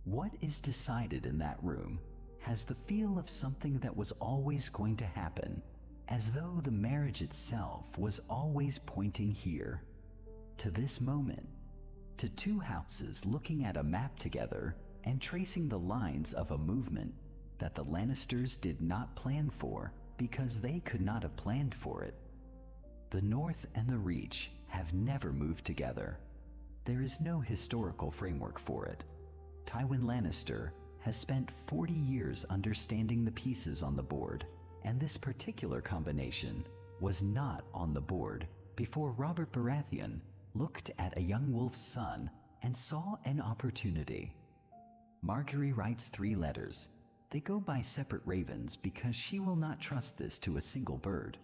What is decided in that room has the feel of something that was always going to happen, as though the marriage itself was always pointing here, to this moment, to two houses looking at a map together and tracing the lines of a movement that the Lannisters did not plan for because they could not have planned for it. The North and the Reach have never moved together. There is no historical framework for it. Tywin Lannister has spent 40 years understanding the pieces on the board, and this particular combination was not on the board before Robert Baratheon looked at a young wolf's son and saw an opportunity. Margaery writes 3 letters. They go by separate ravens because she will not trust this to a single bird.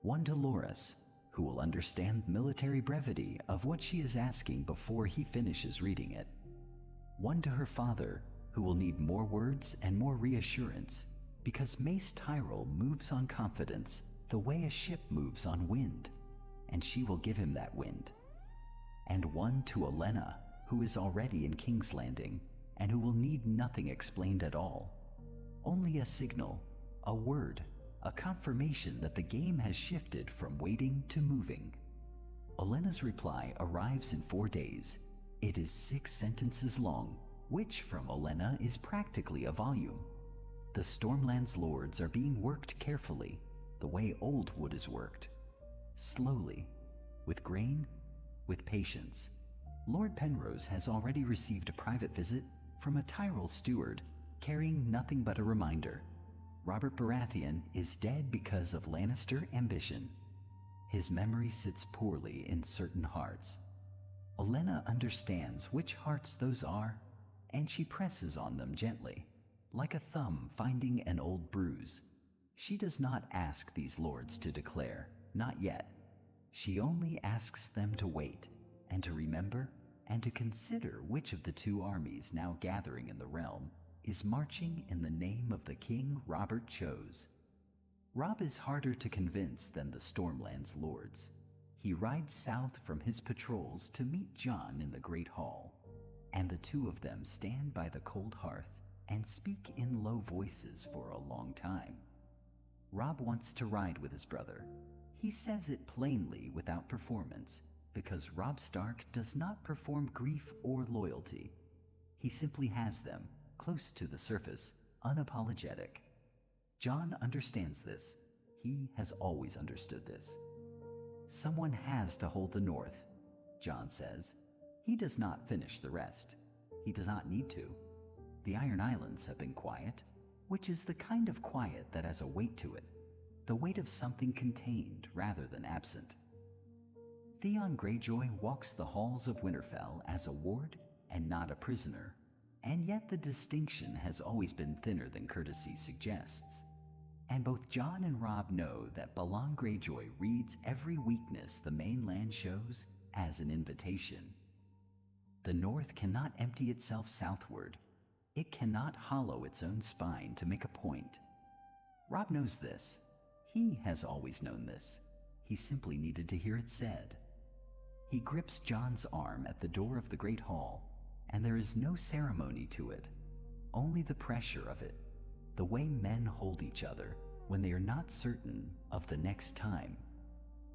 One to Loras, who will understand military brevity of what she is asking before he finishes reading it. One to her father, who will need more words and more reassurance, because Mace Tyrell moves on confidence the way a ship moves on wind, and she will give him that wind. And one to Olenna, who is already in King's Landing, and who will need nothing explained at all. Only a signal, a word, a confirmation that the game has shifted from waiting to moving. Olenna's reply arrives in 4 days. It is 6 sentences long, which from Olenna is practically a volume. The Stormlands lords are being worked carefully, the way old wood is worked. Slowly, with grain, with patience. Lord Penrose has already received a private visit from a Tyrell steward, carrying nothing but a reminder. Robert Baratheon is dead because of Lannister ambition. His memory sits poorly in certain hearts. Olenna understands which hearts those are, and she presses on them gently, like a thumb finding an old bruise. She does not ask these lords to declare, not yet. She only asks them to wait, and to remember, and to consider which of the 2 armies now gathering in the realm is marching in the name of the king Robert chose. Robb is harder to convince than the Stormlands lords. He rides south from his patrols to meet Jon in the Great Hall, and the 2 of them stand by the cold hearth and speak in low voices for a long time. Robb wants to ride with his brother. He says it plainly without performance, because Robb Stark does not perform grief or loyalty. He simply has them, close to the surface, unapologetic. Jon understands this. He has always understood this. Someone has to hold the north, Jon says. He does not finish the rest. He does not need to. The Iron Islands have been quiet, which is the kind of quiet that has a weight to it, the weight of something contained rather than absent. Theon Greyjoy walks the halls of Winterfell as a ward and not a prisoner, and yet the distinction has always been thinner than courtesy suggests. And both Jon and Robb know that Balon Greyjoy reads every weakness the mainland shows as an invitation. The North cannot empty itself southward. It cannot hollow its own spine to make a point. Robb knows this. He has always known this. He simply needed to hear it said. He grips Jon's arm at the door of the Great Hall, and there is no ceremony to it, only the pressure of it, the way men hold each other when they are not certain of the next time.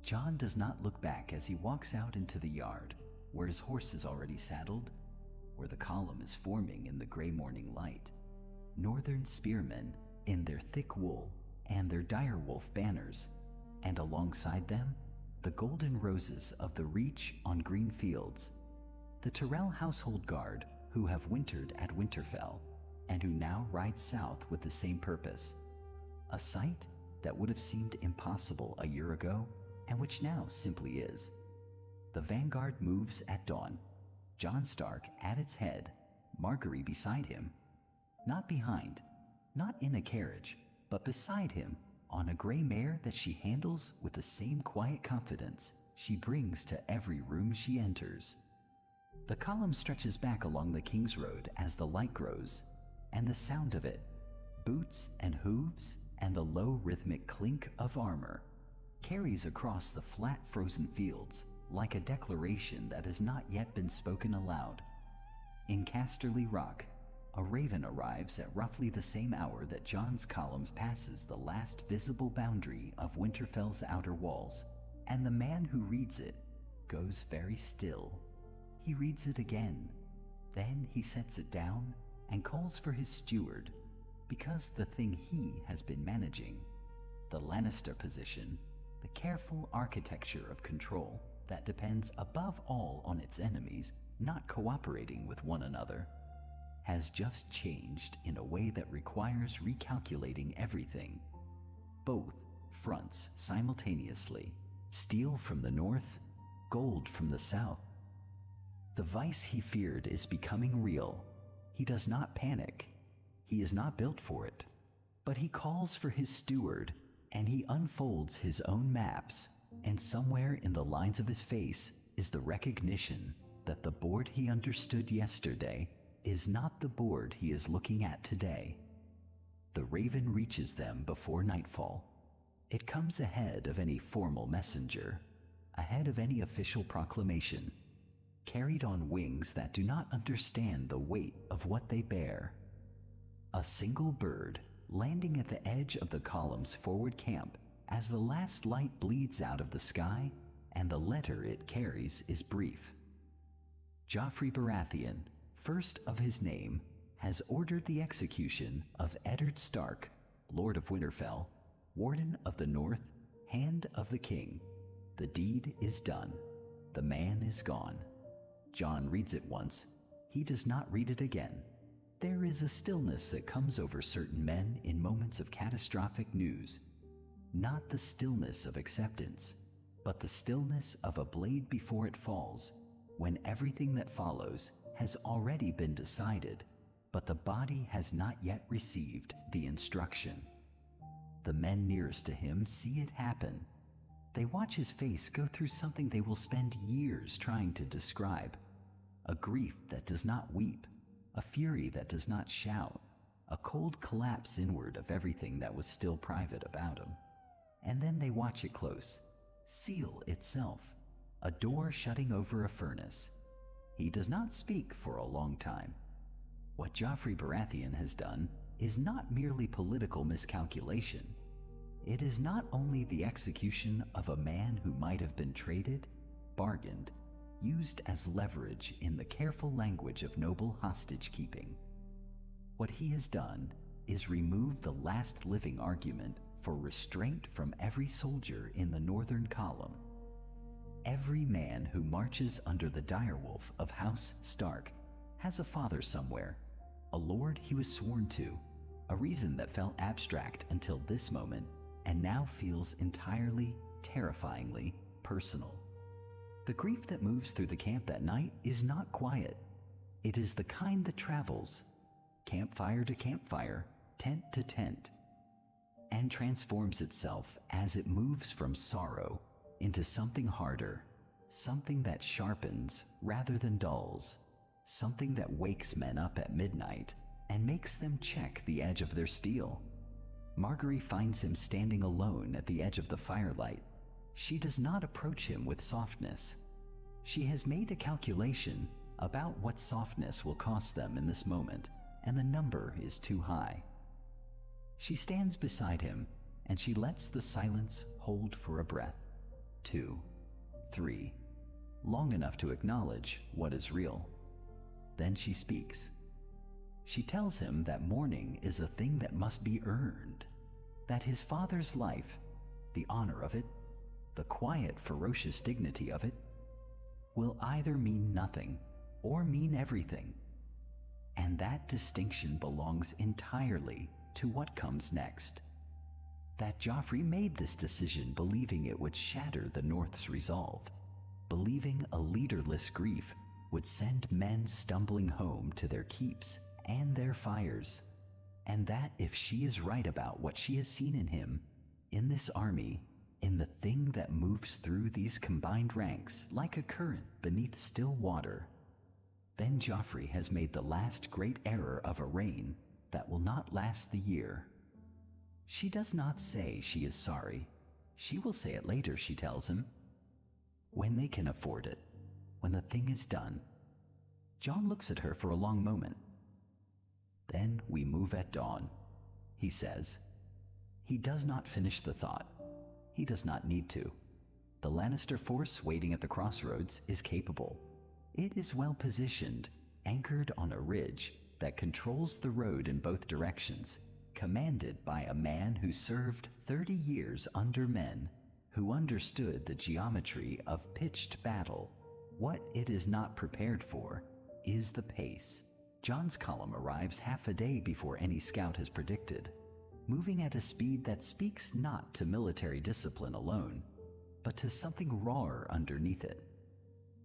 Jon does not look back as he walks out into the yard, where his horse is already saddled, where the column is forming in the gray morning light. Northern spearmen in their thick wool and their direwolf banners, and alongside them, the golden roses of the Reach on green fields. The Tyrell household guard who have wintered at Winterfell and who now ride south with the same purpose. A sight that would have seemed impossible a year ago and which now simply is. The vanguard moves at dawn, Jon Stark at its head, Margaery beside him. Not behind, not in a carriage, but beside him on a gray mare that she handles with the same quiet confidence she brings to every room she enters. The column stretches back along the King's Road as the light grows, and the sound of it, boots and hooves and the low rhythmic clink of armor, carries across the flat frozen fields like a declaration that has not yet been spoken aloud. In Casterly Rock, a raven arrives at roughly the same hour that Jon's column passes the last visible boundary of Winterfell's outer walls, and the man who reads it goes very still. He reads it again. Then he sets it down and calls for his steward, because the thing he has been managing, the Lannister position, the careful architecture of control that depends above all on its enemies not cooperating with one another, has just changed in a way that requires recalculating everything. Both fronts simultaneously, steel from the north, gold from the south. The vice he feared is becoming real. He does not panic. He is not built for it. But he calls for his steward, and he unfolds his own maps, and somewhere in the lines of his face is the recognition that the board he understood yesterday is not the board he is looking at today. The raven reaches them before nightfall. It comes ahead of any formal messenger, ahead of any official proclamation, carried on wings that do not understand the weight of what they bear. A single bird landing at the edge of the column's forward camp as the last light bleeds out of the sky, and the letter it carries is brief. Joffrey Baratheon, first of his name, has ordered the execution of Eddard Stark, Lord of Winterfell, Warden of the North, Hand of the King. The deed is done. The man is gone. Jon reads it once. He does not read it again. There is a stillness that comes over certain men in moments of catastrophic news. Not the stillness of acceptance, but the stillness of a blade before it falls, when everything that follows has already been decided, but the body has not yet received the instruction. The men nearest to him see it happen. They watch his face go through something they will spend years trying to describe. A grief that does not weep, a fury that does not shout, a cold collapse inward of everything that was still private about him. And then they watch it close. Seal itself, a door shutting over a furnace. He does not speak for a long time. What Joffrey Baratheon has done is not merely political miscalculation. It is not only the execution of a man who might have been traded, bargained, used as leverage in the careful language of noble hostage-keeping. What he has done is remove the last living argument for restraint from every soldier in the northern column. Every man who marches under the direwolf of House Stark has a father somewhere, a lord he was sworn to, a reason that felt abstract until this moment and now feels entirely, terrifyingly personal. The grief that moves through the camp that night is not quiet. It is the kind that travels, campfire to campfire, tent to tent, and transforms itself as it moves from sorrow into something harder, something that sharpens rather than dulls, something that wakes men up at midnight and makes them check the edge of their steel. Margaery finds him standing alone at the edge of the firelight. She does not approach him with softness. She has made a calculation about what softness will cost them in this moment, and the number is too high. She stands beside him, and she lets the silence hold for a breath. 2, 3, long enough to acknowledge what is real. Then she speaks. She tells him that mourning is a thing that must be earned, that his father's life, the honor of it, the quiet, ferocious dignity of it, will either mean nothing or mean everything, and that distinction belongs entirely to what comes next. That Joffrey made this decision believing it would shatter the North's resolve, believing a leaderless grief would send men stumbling home to their keeps and their fires, and that if she is right about what she has seen in him, in this army, in the thing that moves through these combined ranks like a current beneath still water, then Joffrey has made the last great error of a reign that will not last the year. She does not say she is sorry. She will say it later, she tells him. When they can afford it, when the thing is done. Jon looks at her for a long moment. Then we move at dawn, he says. He does not finish the thought. He does not need to. The Lannister force waiting at the crossroads is capable. It is well positioned, anchored on a ridge that controls the road in both directions, commanded by a man who served 30 years under men who understood the geometry of pitched battle. What it is not prepared for is the pace. Jon's column arrives half a day before any scout has predicted, moving at a speed that speaks not to military discipline alone, but to something rawer underneath it.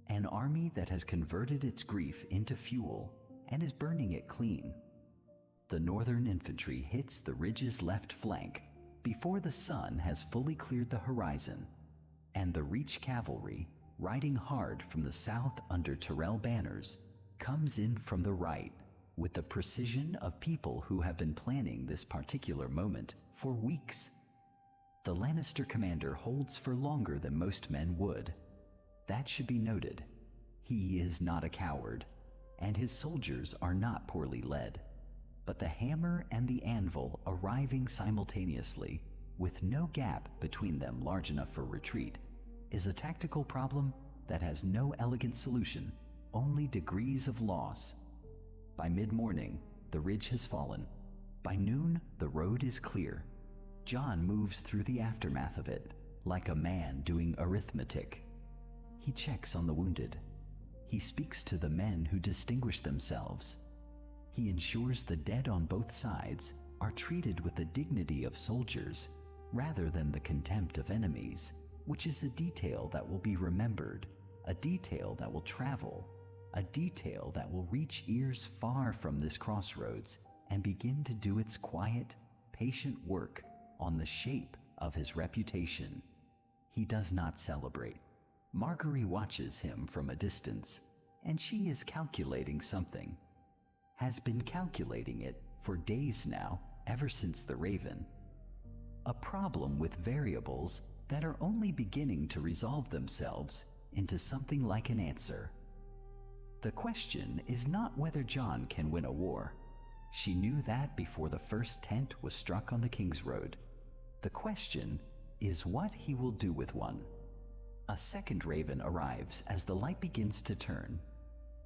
An army that has converted its grief into fuel and is burning it clean. The northern infantry hits the ridge's left flank before the sun has fully cleared the horizon, and the Reach cavalry, riding hard from the south under Tyrell banners, comes in from the right with the precision of people who have been planning this particular moment for weeks. The Lannister commander holds for longer than most men would. That should be noted. He is not a coward, and his soldiers are not poorly led. But the hammer and the anvil arriving simultaneously, with no gap between them large enough for retreat, is a tactical problem that has no elegant solution, only degrees of loss. By mid-morning, the ridge has fallen. By noon, the road is clear. Jon moves through the aftermath of it, like a man doing arithmetic. He checks on the wounded. He speaks to the men who distinguish themselves. He ensures the dead on both sides are treated with the dignity of soldiers rather than the contempt of enemies, which is a detail that will be remembered, a detail that will travel, a detail that will reach ears far from this crossroads and begin to do its quiet, patient work on the shape of his reputation. He does not celebrate. Margaery watches him from a distance, and she is calculating something. Has been calculating it for days now, ever since the Raven. A problem with variables that are only beginning to resolve themselves into something like an answer. The question is not whether Jon can win a war. She knew that before the first tent was struck on the King's Road. The question is what he will do with one. A second raven arrives as the light begins to turn.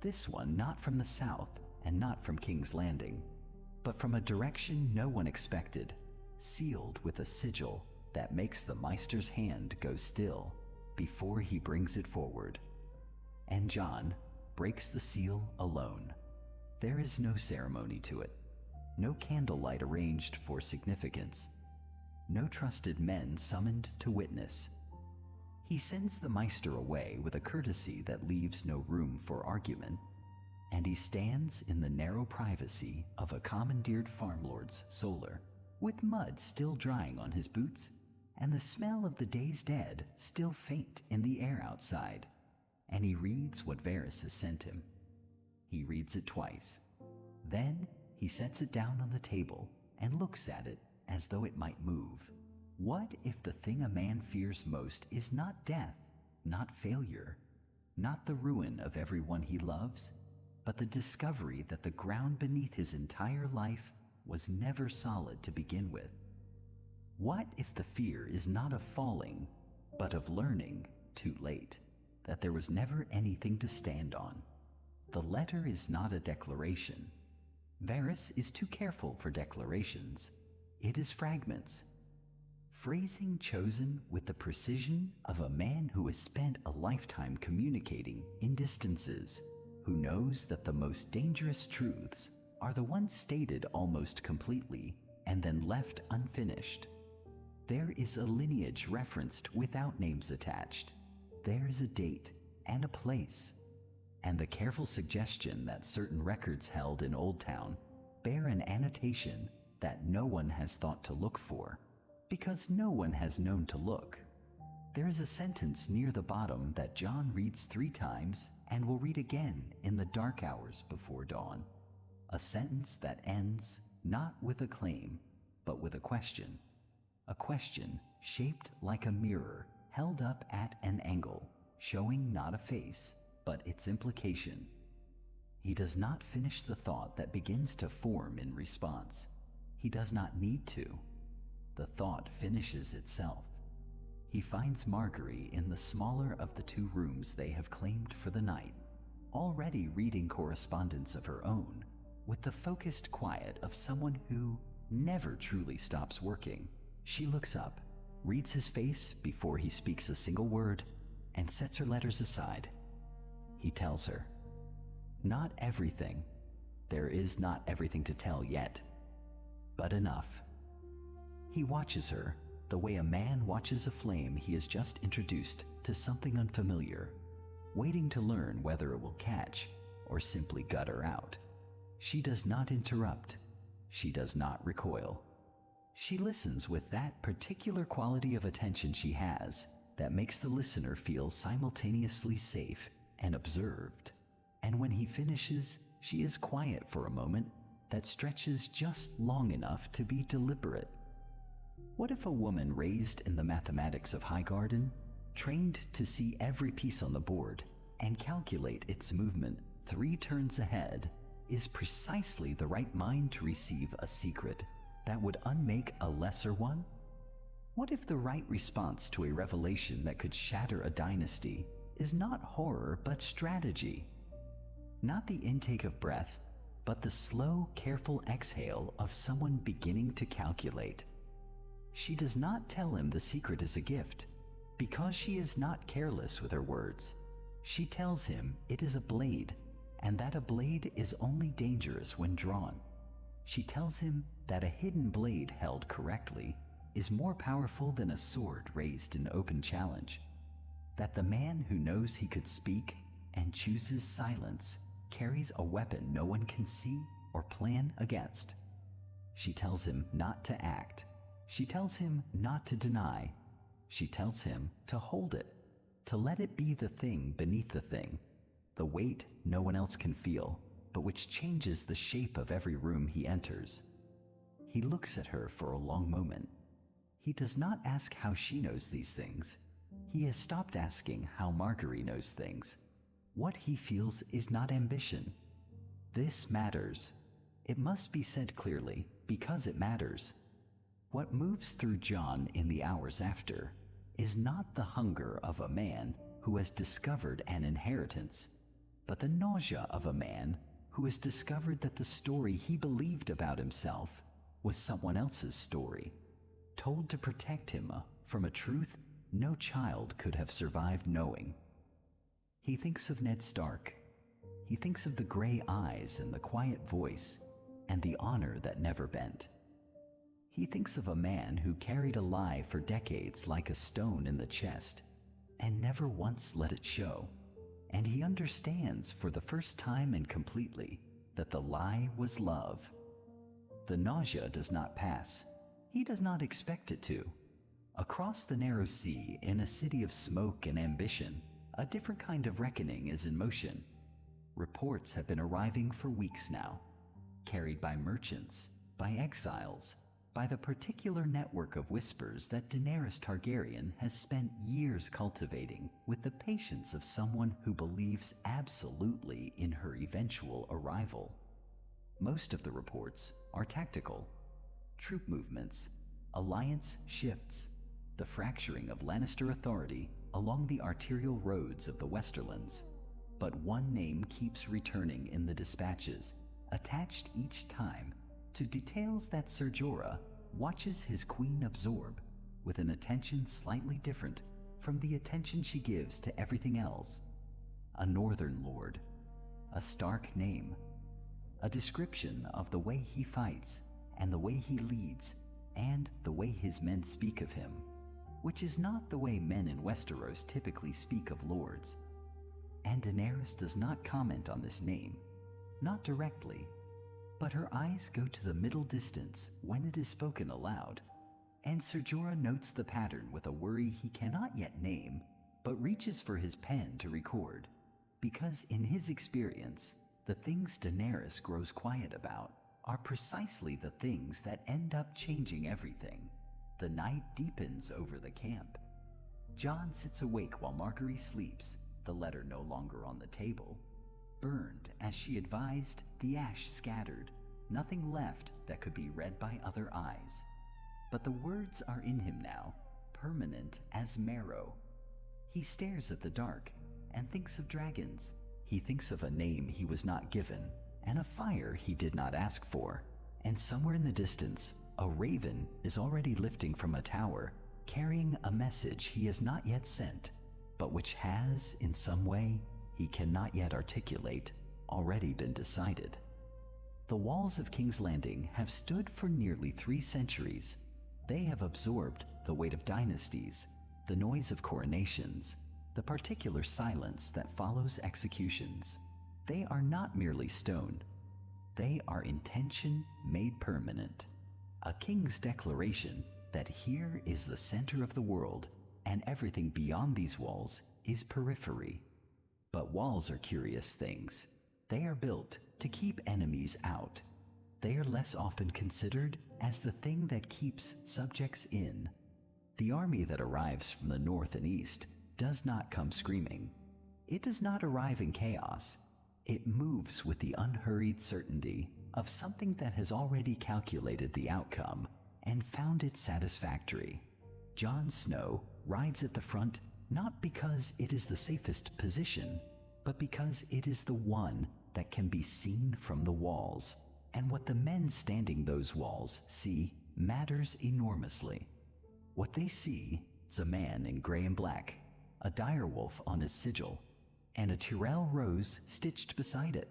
This one not from the south and not from King's Landing, but from a direction no one expected, sealed with a sigil that makes the Maester's hand go still before he brings it forward. And Jon breaks the seal alone. There is no ceremony to it, no candlelight arranged for significance, no trusted men summoned to witness. He sends the Maester away with a courtesy that leaves no room for argument, and he stands in the narrow privacy of a commandeered farmlord's solar, with mud still drying on his boots and the smell of the day's dead still faint in the air outside, and he reads what Varys has sent him. He reads it twice. Then he sets it down on the table and looks at it as though it might move. What if the thing a man fears most is not death, not failure, not the ruin of everyone he loves, but the discovery that the ground beneath his entire life was never solid to begin with? What if the fear is not of falling, but of learning too late that there was never anything to stand on? The letter is not a declaration. Varys is too careful for declarations. It is fragments. Phrasing chosen with the precision of a man who has spent a lifetime communicating in distances, who knows that the most dangerous truths are the ones stated almost completely and then left unfinished. There is a lineage referenced without names attached. There is a date and a place, and the careful suggestion that certain records held in Old Town bear an annotation that no one has thought to look for, because no one has known to look. There is a sentence near the bottom that Jon reads 3 times and will read again in the dark hours before dawn. A sentence that ends not with a claim, but with a question. A question shaped like a mirror held up at an angle, showing not a face, but its implication. He does not finish the thought that begins to form in response. He does not need to. The thought finishes itself. He finds Margaery in the smaller of the 2 rooms they have claimed for the night, already reading correspondence of her own, with the focused quiet of someone who never truly stops working. She looks up, reads his face before he speaks a single word, and sets her letters aside. He tells her, "Not everything. There is not everything to tell yet, but enough." He watches her the way a man watches a flame he has just introduced to something unfamiliar, waiting to learn whether it will catch or simply gutter out. She does not interrupt. She does not recoil. She listens with that particular quality of attention she has that makes the listener feel simultaneously safe and observed. And when he finishes, she is quiet for a moment that stretches just long enough to be deliberate. What if a woman raised in the mathematics of Highgarden, trained to see every piece on the board and calculate its movement 3 turns ahead, is precisely the right mind to receive a secret that would unmake a lesser one? What if the right response to a revelation that could shatter a dynasty is not horror but strategy? Not the intake of breath, but the slow, careful exhale of someone beginning to calculate. She does not tell him the secret is a gift, because she is not careless with her words. She tells him it is a blade, and that a blade is only dangerous when drawn. She tells him that a hidden blade held correctly is more powerful than a sword raised in open challenge. That the man who knows he could speak and chooses silence carries a weapon no one can see or plan against. She tells him not to act. She tells him not to deny. She tells him to hold it, to let it be the thing beneath the thing, the weight no one else can feel, but which changes the shape of every room he enters. He looks at her for a long moment. He does not ask how she knows these things. He has stopped asking how Margaery knows things. What he feels is not ambition. This matters. It must be said clearly, because it matters. What moves through Jon in the hours after is not the hunger of a man who has discovered an inheritance, but the nausea of a man who has discovered that the story he believed about himself was someone else's story, told to protect him from a truth no child could have survived knowing. He thinks of Ned Stark. He thinks of the gray eyes and the quiet voice and the honor that never bent. He thinks of a man who carried a lie for decades like a stone in the chest and never once let it show. And he understands for the first time and completely that the lie was love. The nausea does not pass. He does not expect it to. Across the narrow sea, in a city of smoke and ambition, a different kind of reckoning is in motion. Reports have been arriving for weeks now, carried by merchants, by exiles, by the particular network of whispers that Daenerys Targaryen has spent years cultivating with the patience of someone who believes absolutely in her eventual arrival. Most of the reports are tactical. Troop movements, alliance shifts, the fracturing of Lannister authority along the arterial roads of the Westerlands. But one name keeps returning in the dispatches, attached each time to details that Ser Jorah watches his queen absorb with an attention slightly different from the attention she gives to everything else. A northern lord, a Stark name, a description of the way he fights and the way he leads and the way his men speak of him, which is not the way men in Westeros typically speak of lords. And Daenerys does not comment on this name, not directly, but her eyes go to the middle distance when it is spoken aloud, and Ser Jorah notes the pattern with a worry he cannot yet name, but reaches for his pen to record, because in his experience, the things Daenerys grows quiet about are precisely the things that end up changing everything. The night deepens over the camp. Jon sits awake while Margaery sleeps, the letter no longer on the table. Burned, as she advised, the ash scattered, nothing left that could be read by other eyes. But the words are in him now, permanent as marrow. He stares at the dark and thinks of dragons. He thinks of a name he was not given and a fire he did not ask for. And somewhere in the distance, a raven is already lifting from a tower, carrying a message he has not yet sent, but which has, in some way he cannot yet articulate, already been decided. The walls of King's Landing have stood for nearly 3 centuries. They have absorbed the weight of dynasties, the noise of coronations, the particular silence that follows executions. They are not merely stone. They are intention made permanent. A king's declaration that here is the center of the world and everything beyond these walls is periphery. But walls are curious things. They are built to keep enemies out. They are less often considered as the thing that keeps subjects in. The army that arrives from the north and east does not come screaming. It does not arrive in chaos. It moves with the unhurried certainty of something that has already calculated the outcome and found it satisfactory. Jon Snow rides at the front not because it is the safest position, but because it is the one that can be seen from the walls. And what the men standing those walls see matters enormously. What they see is a man in gray and black, a direwolf on his sigil, and a Tyrell rose stitched beside it,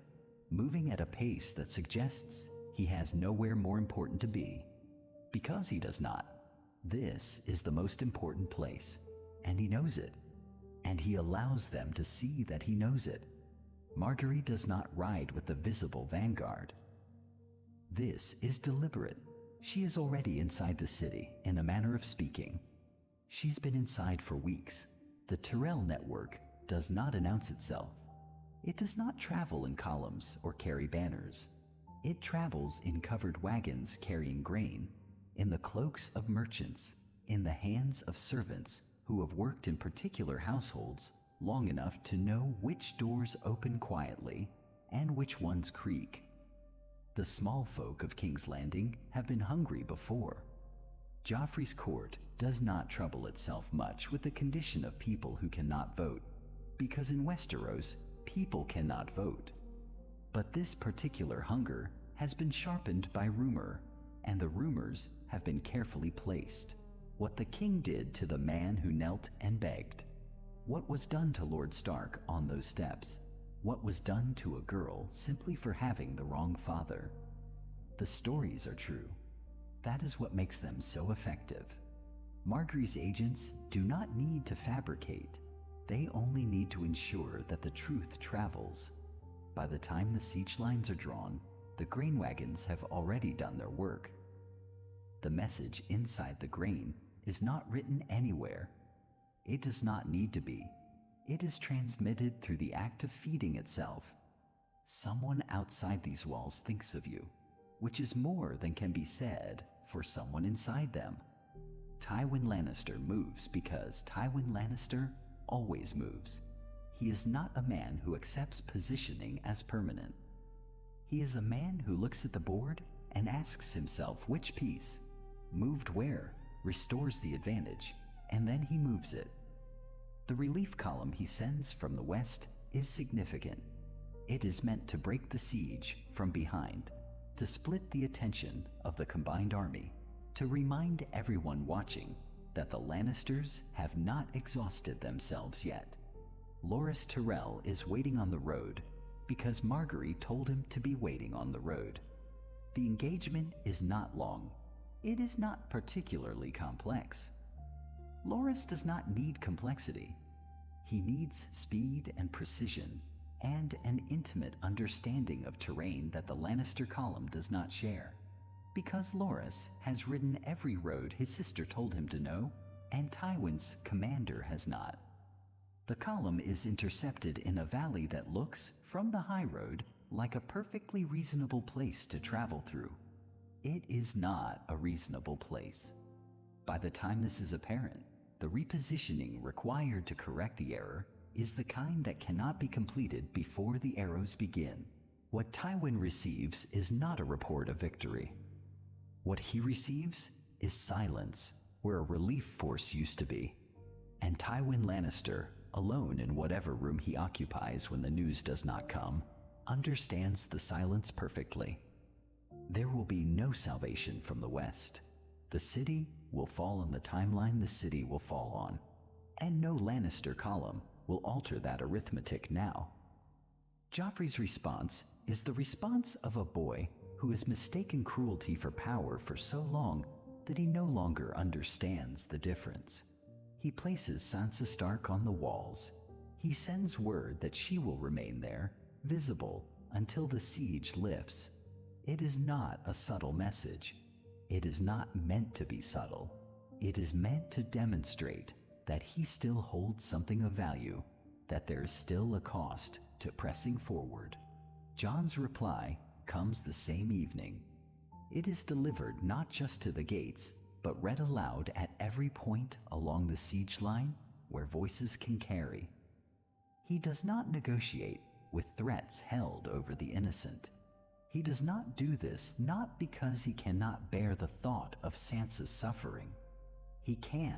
moving at a pace that suggests he has nowhere more important to be. Because he does not. This is the most important place, and he knows it, and he allows them to see that he knows it. Margaery does not ride with the visible vanguard. This is deliberate. She is already inside the city, in a manner of speaking. She's been inside for weeks. The Tyrell network does not announce itself. It does not travel in columns or carry banners. It travels in covered wagons carrying grain, in the cloaks of merchants, in the hands of servants who have worked in particular households long enough to know which doors open quietly and which ones creak. The small folk of King's Landing have been hungry before. Joffrey's court does not trouble itself much with the condition of people who cannot vote, because in Westeros, people cannot vote. But this particular hunger has been sharpened by rumor, and the rumors have been carefully placed. What the king did to the man who knelt and begged. What was done to Lord Stark on those steps. What was done to a girl simply for having the wrong father. The stories are true. That is what makes them so effective. Margaery's agents do not need to fabricate. They only need to ensure that the truth travels. By the time the siege lines are drawn, the grain wagons have already done their work. The message inside the grain is not written anywhere. It does not need to be. It is transmitted through the act of feeding itself. Someone outside these walls thinks of you, which is more than can be said for someone inside them. Tywin Lannister moves because Tywin Lannister always moves. He is not a man who accepts positioning as permanent. He is a man who looks at the board and asks himself which piece, moved where, restores the advantage, and then he moves it. The relief column he sends from the west is significant. It is meant to break the siege from behind, to split the attention of the combined army, to remind everyone watching that the Lannisters have not exhausted themselves yet. Loras Tyrell is waiting on the road because Margaery told him to be waiting on the road. The engagement is not long. It is not particularly complex. Loras does not need complexity. He needs speed and precision and an intimate understanding of terrain that the Lannister column does not share. Because Loras has ridden every road his sister told him to know, and Tywin's commander has not. The column is intercepted in a valley that looks, from the high road, like a perfectly reasonable place to travel through. It is not a reasonable place. By the time this is apparent, the repositioning required to correct the error is the kind that cannot be completed before the arrows begin. What Tywin receives is not a report of victory. What he receives is silence, where a relief force used to be. And Tywin Lannister, alone in whatever room he occupies when the news does not come, understands the silence perfectly. There will be no salvation from the west. The city will fall on the timeline the city will fall on, and no Lannister column will alter that arithmetic now. Joffrey's response is the response of a boy who has mistaken cruelty for power for so long that he no longer understands the difference. He places Sansa Stark on the walls. He sends word that she will remain there, visible, until the siege lifts. It is not a subtle message. It is not meant to be subtle. It is meant to demonstrate that he still holds something of value, that there is still a cost to pressing forward. Jon's reply comes the same evening. It is delivered not just to the gates, but read aloud at every point along the siege line where voices can carry. He does not negotiate with threats held over the innocent. He does not do this not because he cannot bear the thought of Sansa's suffering. He can,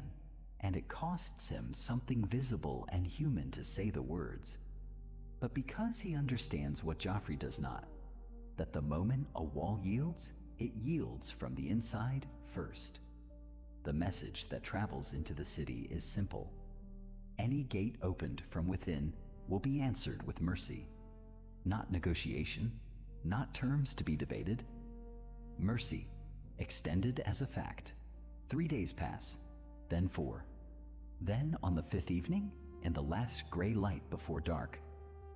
and it costs him something visible and human to say the words, but because he understands what Joffrey does not, that the moment a wall yields, it yields from the inside first. The message that travels into the city is simple. Any gate opened from within will be answered with mercy. Not negotiation, not terms to be debated. Mercy, extended as a fact. 3 days pass, then 4. Then on the 5th evening, in the last gray light before dark,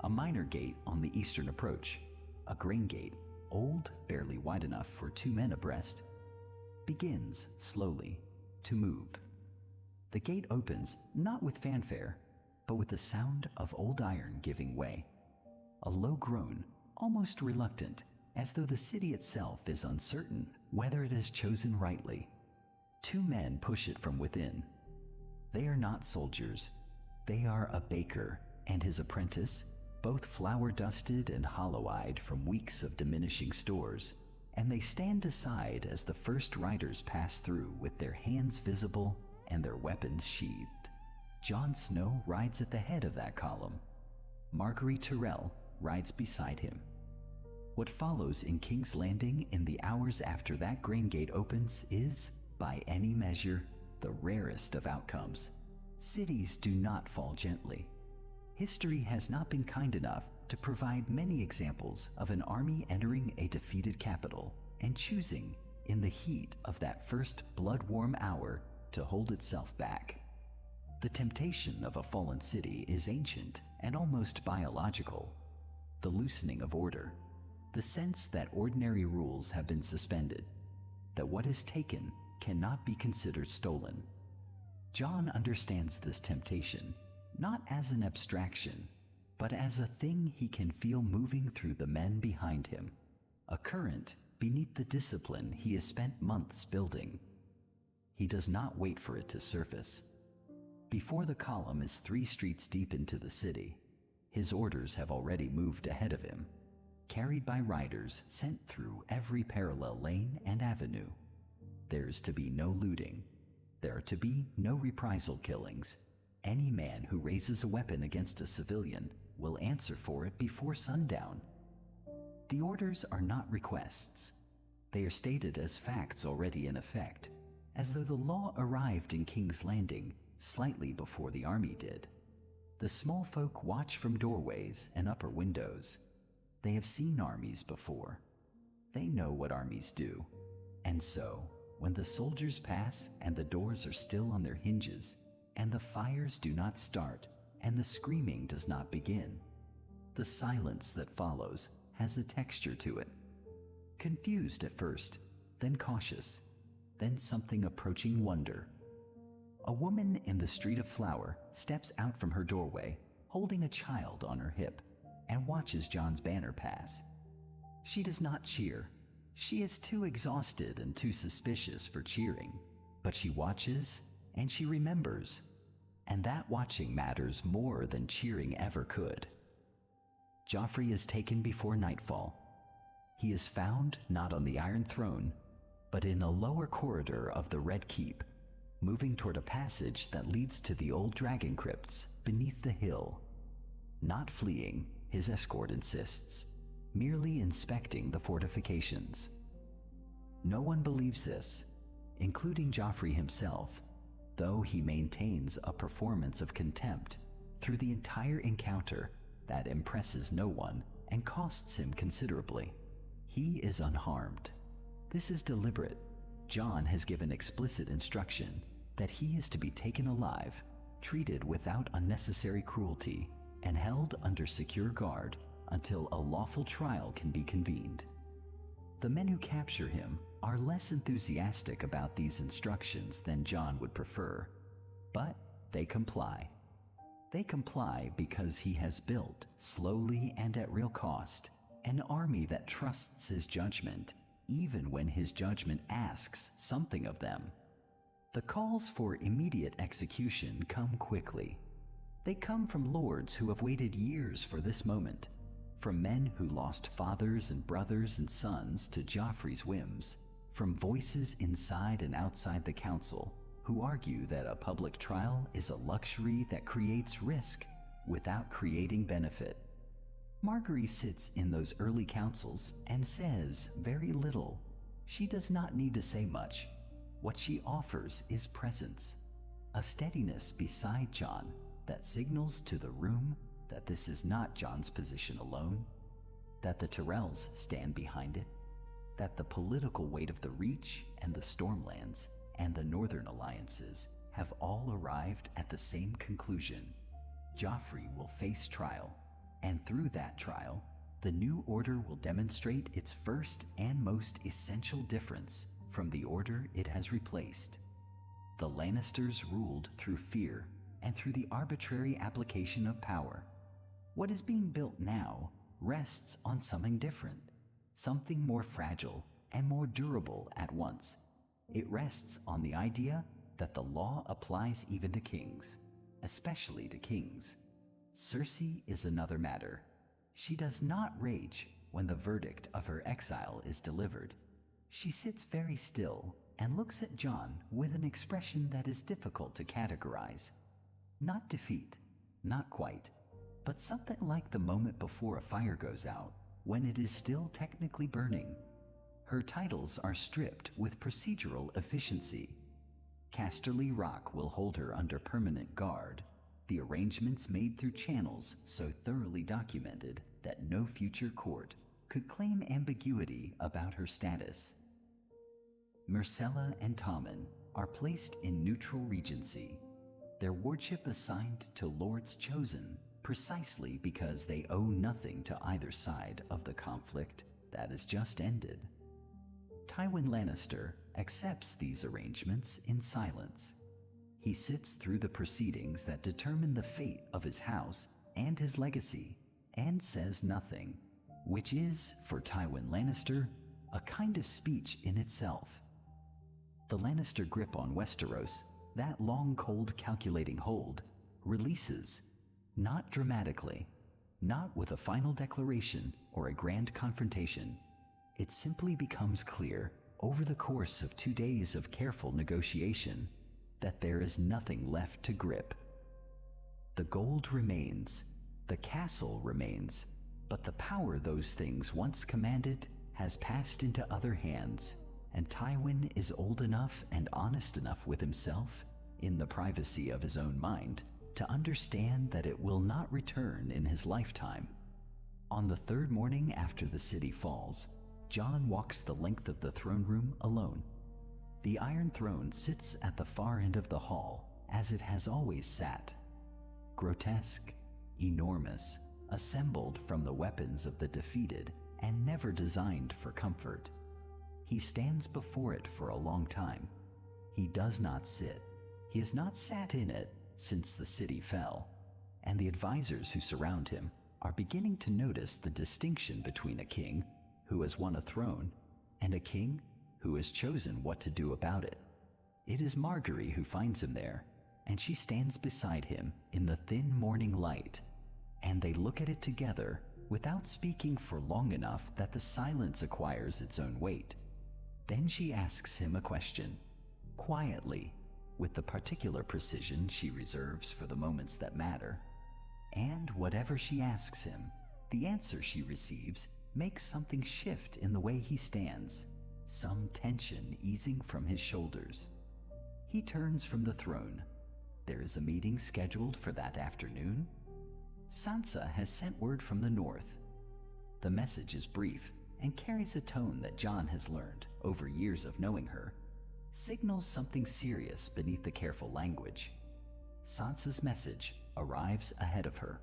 a minor gate on the eastern approach, a grain gate, old, barely wide enough for 2 men abreast, begins slowly to move. The gate opens not with fanfare, but with the sound of old iron giving way. A low groan, almost reluctant, as though the city itself is uncertain whether it has chosen rightly. 2 men push it from within. They are not soldiers. They are a baker and his apprentice, both flour-dusted and hollow-eyed from weeks of diminishing stores, and they stand aside as the first riders pass through with their hands visible and their weapons sheathed. Jon Snow rides at the head of that column. Margaery Tyrell rides beside him. What follows in King's Landing in the hours after that grain gate opens is, by any measure, the rarest of outcomes. Cities do not fall gently. History has not been kind enough to provide many examples of an army entering a defeated capital and choosing, in the heat of that first blood-warm hour, to hold itself back. The temptation of a fallen city is ancient and almost biological. The loosening of order, the sense that ordinary rules have been suspended, that what is taken cannot be considered stolen. Jon understands this temptation, not as an abstraction, but as a thing he can feel moving through the men behind him, a current beneath the discipline he has spent months building. He does not wait for it to surface. Before the column is 3 streets deep into the city, his orders have already moved ahead of him, carried by riders sent through every parallel lane and avenue. There is to be no looting. There are to be no reprisal killings. Any man who raises a weapon against a civilian will answer for it before sundown. The orders are not requests. They are stated as facts already in effect, as though the law arrived in King's Landing slightly before the army did. The small folk watch from doorways and upper windows. They have seen armies before. They know what armies do. And so, when the soldiers pass and the doors are still on their hinges, and the fires do not start, and the screaming does not begin, the silence that follows has a texture to it. Confused at first, then cautious, then something approaching wonder. A woman in the Street of Flower steps out from her doorway, holding a child on her hip, and watches Jon's banner pass. She does not cheer. She is too exhausted and too suspicious for cheering, but she watches and she remembers, and that watching matters more than cheering ever could. Joffrey is taken before nightfall. He is found not on the Iron Throne, but in a lower corridor of the Red Keep, moving toward a passage that leads to the old dragon crypts beneath the hill. Not fleeing, his escort insists, merely inspecting the fortifications. No one believes this, including Joffrey himself, though he maintains a performance of contempt through the entire encounter that impresses no one and costs him considerably. He is unharmed. This is deliberate. Jon has given explicit instruction that he is to be taken alive, treated without unnecessary cruelty, and held under secure guard until a lawful trial can be convened. The men who capture him are less enthusiastic about these instructions than Jon would prefer, but they comply. They comply because he has built, slowly and at real cost, an army that trusts his judgment, even when his judgment asks something of them. The calls for immediate execution come quickly. They come from lords who have waited years for this moment, from men who lost fathers and brothers and sons to Joffrey's whims, from voices inside and outside the council who argue that a public trial is a luxury that creates risk without creating benefit. Margaery sits in those early councils and says very little. She does not need to say much. What she offers is presence, a steadiness beside Jon that signals to the room that this is not Jon's position alone, that the Tyrells stand behind it, that the political weight of the Reach and the Stormlands and the Northern alliances have all arrived at the same conclusion. Joffrey will face trial, and through that trial, the new order will demonstrate its first and most essential difference from the order it has replaced. The Lannisters ruled through fear and through the arbitrary application of power. What is being built now rests on something different, something more fragile and more durable at once. It rests on the idea that the law applies even to kings, especially to kings. Cersei is another matter. She does not rage when the verdict of her exile is delivered, She sits very still and looks at Jon with an expression that is difficult to categorize. Not defeat, not quite, but something like the moment before a fire goes out, when it is still technically burning. Her titles are stripped with procedural efficiency. Casterly Rock will hold her under permanent guard, the arrangements made through channels so thoroughly documented that no future court could claim ambiguity about her status. Myrcella and Tommen are placed in neutral regency, their wardship assigned to Lords Chosen precisely because they owe nothing to either side of the conflict that has just ended. Tywin Lannister accepts these arrangements in silence. He sits through the proceedings that determine the fate of his house and his legacy and says nothing, which is, for Tywin Lannister, a kind of speech in itself. The Lannister grip on Westeros, that long, cold, calculating hold, releases, not dramatically, not with a final declaration or a grand confrontation. It simply becomes clear over the course of 2 days of careful negotiation that there is nothing left to grip. The gold remains, the castle remains, but the power those things once commanded has passed into other hands, and Tywin is old enough and honest enough with himself, in the privacy of his own mind, to understand that it will not return in his lifetime. On the third morning after the city falls, Jon walks the length of the throne room alone. The Iron Throne sits at the far end of the hall, as it has always sat. Grotesque, enormous, assembled from the weapons of the defeated, and never designed for comfort. He stands before it for a long time. He does not sit. He has not sat in it since the city fell, and the advisors who surround him are beginning to notice the distinction between a king who has won a throne and a king who has chosen what to do about it. It is Margaery who finds him there, and she stands beside him in the thin morning light, and they look at it together without speaking for long enough that the silence acquires its own weight. Then she asks him a question, quietly, with the particular precision she reserves for the moments that matter. And whatever she asks him, the answer she receives makes something shift in the way he stands, some tension easing from his shoulders. He turns from the throne. There is a meeting scheduled for that afternoon. Sansa has sent word from the north. The message is brief and carries a tone that Jon has learned over years of knowing her, signals something serious beneath the careful language. Sansa's message arrives ahead of her,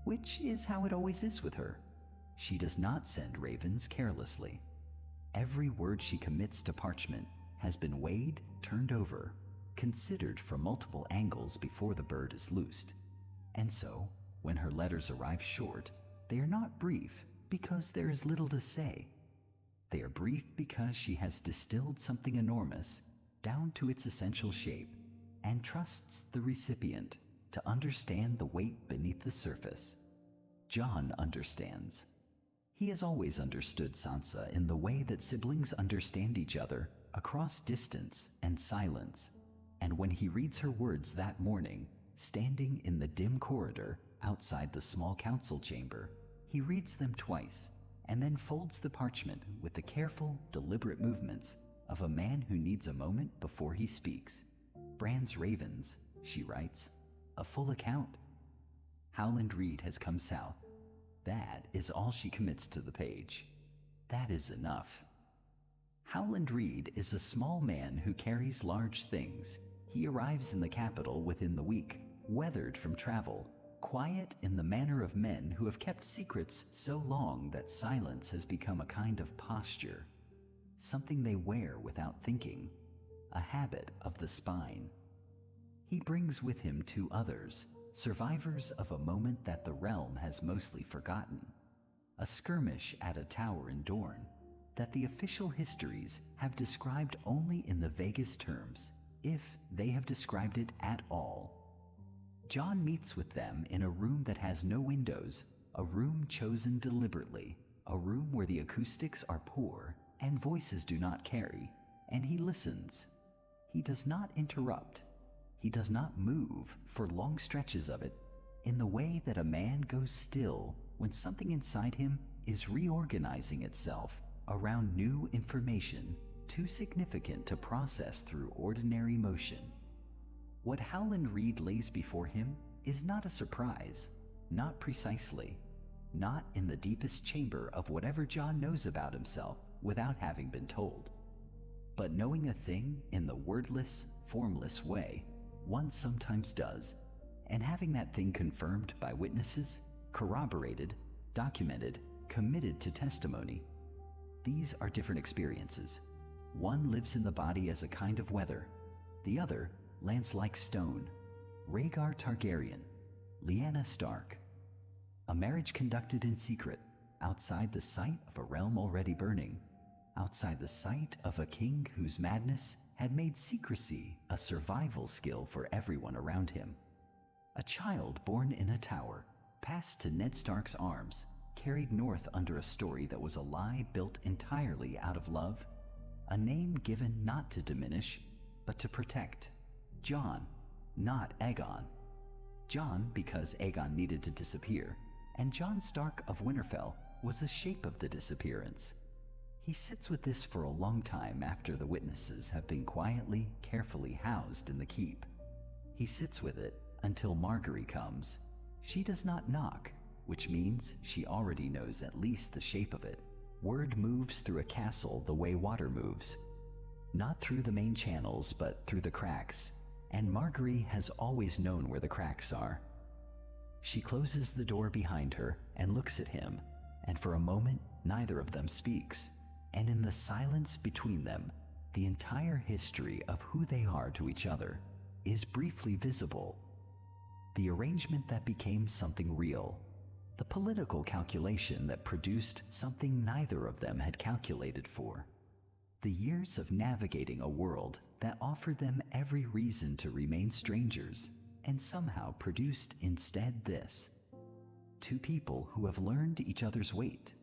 which is how it always is with her. She does not send ravens carelessly. Every word she commits to parchment has been weighed, turned over, considered from multiple angles before the bird is loosed. And so, when her letters arrive short, they are not brief because there is little to say. They are brief because she has distilled something enormous down to its essential shape and trusts the recipient to understand the weight beneath the surface. Jon understands. He has always understood Sansa in the way that siblings understand each other across distance and silence, and when he reads her words that morning, standing in the dim corridor outside the small council chamber, he reads them twice and then folds the parchment with the careful, deliberate movements of a man who needs a moment before he speaks. Bran's ravens, she writes, a full account. Howland Reed has come south. That is all she commits to the page. That is enough. Howland Reed is a small man who carries large things. He arrives in the capital within the week, weathered from travel, quiet in the manner of men who have kept secrets so long that silence has become a kind of posture, something they wear without thinking, a habit of the spine. He brings with him 2 others, survivors of a moment that the realm has mostly forgotten, a skirmish at a tower in Dorne that the official histories have described only in the vaguest terms, if they have described it at all. Jon meets with them in a room that has no windows, a room chosen deliberately, a room where the acoustics are poor and voices do not carry, and he listens. He does not interrupt. He does not move for long stretches of it, in the way that a man goes still when something inside him is reorganizing itself around new information too significant to process through ordinary motion. What Howland Reed lays before him is not a surprise, not precisely, not in the deepest chamber of whatever Jon knows about himself without having been told. But knowing a thing in the wordless, formless way one sometimes does, and having that thing confirmed by witnesses, corroborated, documented, committed to testimony. These are different experiences. One lives in the body as a kind of weather. The other lands like stone. Rhaegar Targaryen, Lyanna Stark. A marriage conducted in secret, outside the sight of a realm already burning, outside the sight of a king whose madness had made secrecy a survival skill for everyone around him. A child born in a tower, passed to Ned Stark's arms, carried north under a story that was a lie built entirely out of love, a name given not to diminish, but to protect. Jon, not Aegon. Jon because Aegon needed to disappear, and Jon Stark of Winterfell was the shape of the disappearance. He sits with this for a long time after the witnesses have been quietly, carefully housed in the keep. He sits with it until Margaery comes. She does not knock, which means she already knows at least the shape of it. Word moves through a castle the way water moves. Not through the main channels, but through the cracks, and Margaery has always known where the cracks are. She closes the door behind her and looks at him, and for a moment neither of them speaks, and in the silence between them, the entire history of who they are to each other is briefly visible. The arrangement that became something real, the political calculation that produced something neither of them had calculated for. The years of navigating a world that offered them every reason to remain strangers and somehow produced instead this. Two people who have learned each other's weight,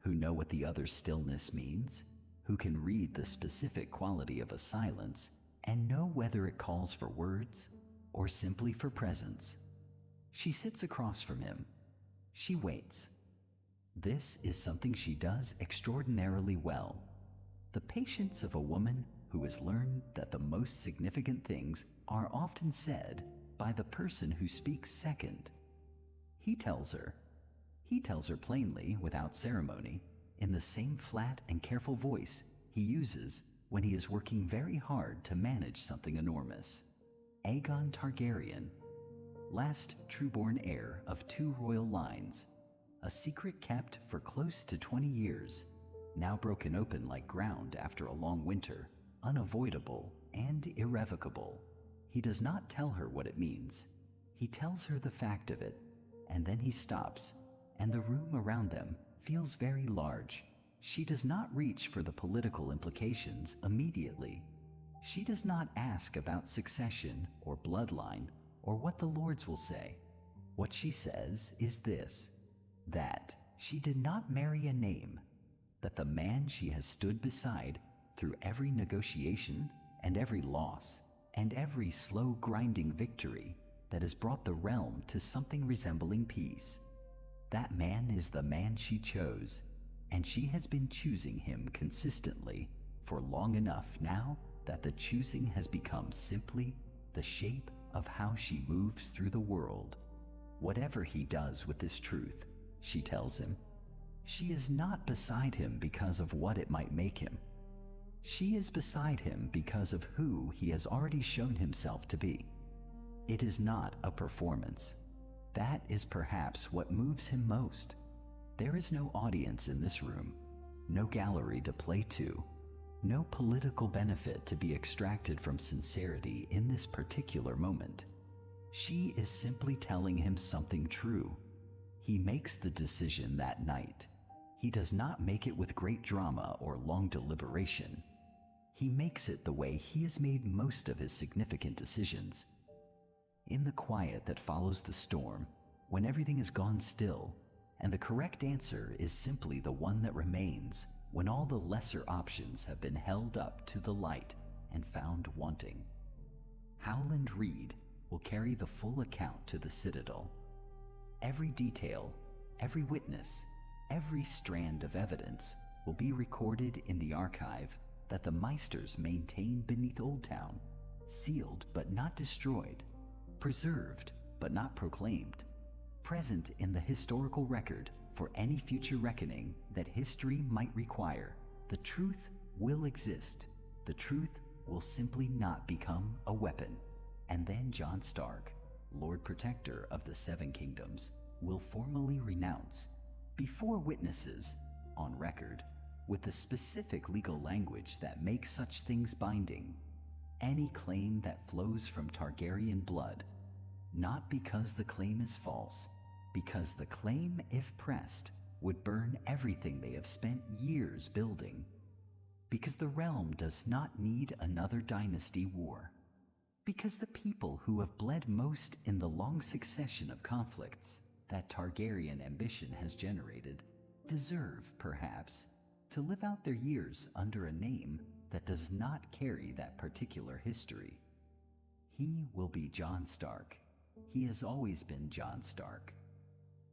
who know what the other's stillness means, who can read the specific quality of a silence and know whether it calls for words or simply for presence. She sits across from him. She waits. This is something she does extraordinarily well. The patience of a woman who has learned that the most significant things are often said by the person who speaks second. He tells her plainly, without ceremony, in the same flat and careful voice he uses when he is working very hard to manage something enormous. Aegon Targaryen, last true-born heir of 2 royal lines, a secret kept for close to 20 years, now broken open like ground after a long winter, unavoidable and irrevocable. He does not tell her what it means. He tells her the fact of it, and then he stops, and the room around them feels very large. She does not reach for the political implications immediately. She does not ask about succession or bloodline or what the lords will say. What she says is this: that she did not marry a name, that the man she has stood beside through every negotiation and every loss and every slow grinding victory that has brought the realm to something resembling peace, that man is the man she chose, and she has been choosing him consistently for long enough now that the choosing has become simply the shape of how she moves through the world. Whatever he does with this truth, she tells him, she is not beside him because of what it might make him. She is beside him because of who he has already shown himself to be. It is not a performance. That is perhaps what moves him most. There is no audience in this room, no gallery to play to, no political benefit to be extracted from sincerity in this particular moment. She is simply telling him something true. He makes the decision that night. He does not make it with great drama or long deliberation. He makes it the way he has made most of his significant decisions. In the quiet that follows the storm, when everything has gone still, and the correct answer is simply the one that remains when all the lesser options have been held up to the light and found wanting. Howland Reed will carry the full account to the Citadel. Every detail, every witness, every strand of evidence will be recorded in the archive that the Meisters maintain beneath Old Town, sealed but not destroyed, preserved but not proclaimed, present in the historical record for any future reckoning that history might require. The truth will exist. The truth will simply not become a weapon. And then Jon Stark, Lord Protector of the Seven Kingdoms, will formally renounce, before witnesses, on record, with the specific legal language that makes such things binding, any claim that flows from Targaryen blood, not because the claim is false, because the claim, if pressed, would burn everything they have spent years building, because the realm does not need another dynasty war, because the people who have bled most in the long succession of conflicts that Targaryen ambition has generated deserve, perhaps, to live out their years under a name that does not carry that particular history. He will be Jon Stark. He has always been Jon Stark.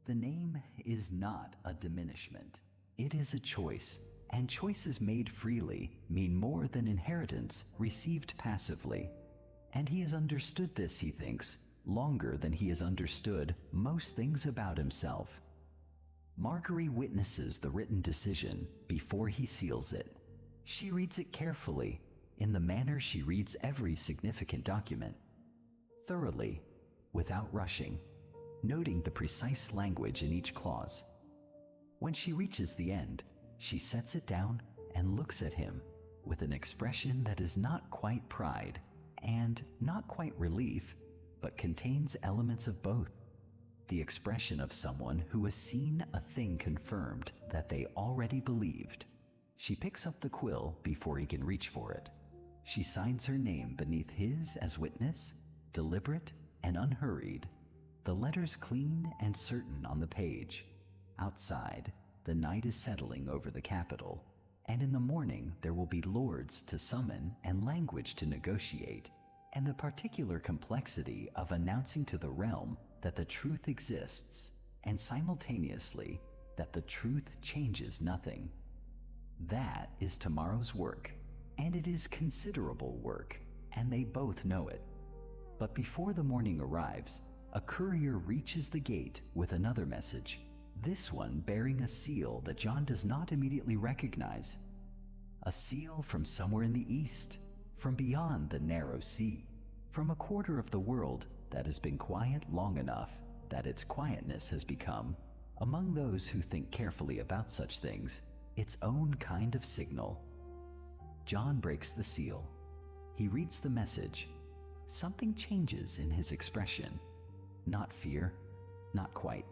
The name is not a diminishment. It is a choice, and choices made freely mean more than inheritance received passively. And he has understood this, he thinks, longer than he has understood most things about himself. Margaery witnesses the written decision before he seals it. She reads it carefully, in the manner she reads every significant document, thoroughly, without rushing, noting the precise language in each clause. When she reaches the end, she sets it down and looks at him with an expression that is not quite pride and not quite relief, but contains elements of both. The expression of someone who has seen a thing confirmed that they already believed. She picks up the quill before he can reach for it. She signs her name beneath his as witness, deliberate and unhurried, the letters clean and certain on the page. Outside, the night is settling over the capital, and in the morning there will be lords to summon and language to negotiate, and the particular complexity of announcing to the realm that the truth exists, and simultaneously that the truth changes nothing. That is tomorrow's work, and it is considerable work, and they both know it. But before the morning arrives, a courier reaches the gate with another message, this one bearing a seal that Jon does not immediately recognize. A seal from somewhere in the east, from beyond the narrow sea, from a quarter of the world that has been quiet long enough that its quietness has become, among those who think carefully about such things, its own kind of signal. Jon breaks the seal. He reads the message. Something changes in his expression. Not fear, not quite,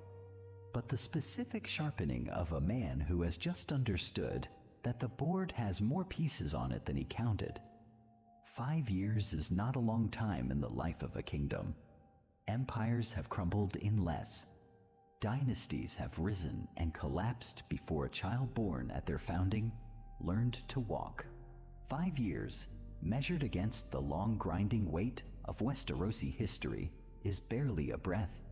but the specific sharpening of a man who has just understood that the board has more pieces on it than he counted. 5 years is not a long time in the life of a kingdom. Empires have crumbled in less. Dynasties have risen and collapsed before a child born at their founding learned to walk. 5 years, measured against the long grinding weight of Westerosi history, is barely a breath.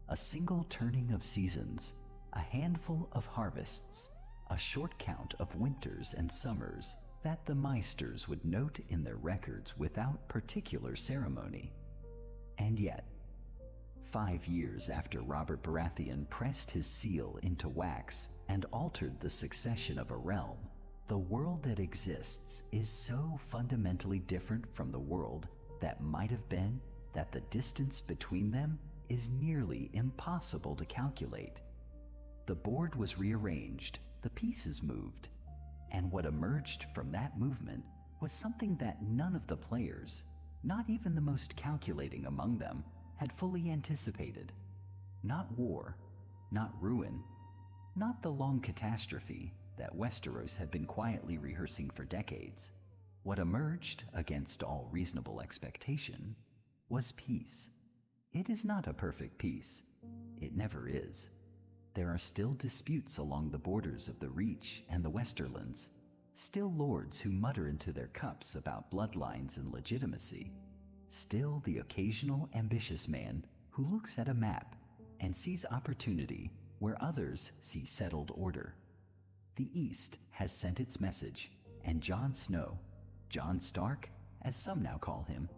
A single turning of seasons, a handful of harvests, a short count of winters and summers that the Meisters would note in their records without particular ceremony. And yet, 5 years after Robert Baratheon pressed his seal into wax and altered the succession of a realm, the world that exists is so fundamentally different from the world that might have been that the distance between them is nearly impossible to calculate. The board was rearranged, the pieces moved, and what emerged from that movement was something that none of the players, not even the most calculating among them, had fully anticipated. Not war, not ruin, not the long catastrophe that Westeros had been quietly rehearsing for decades. What emerged, against all reasonable expectation, was peace. It is not a perfect peace. It never is. There are still disputes along the borders of the Reach and the Westerlands, still lords who mutter into their cups about bloodlines and legitimacy, still the occasional ambitious man who looks at a map and sees opportunity where others see settled order. The East has sent its message, and Jon Snow, Jon Stark, as some now call him,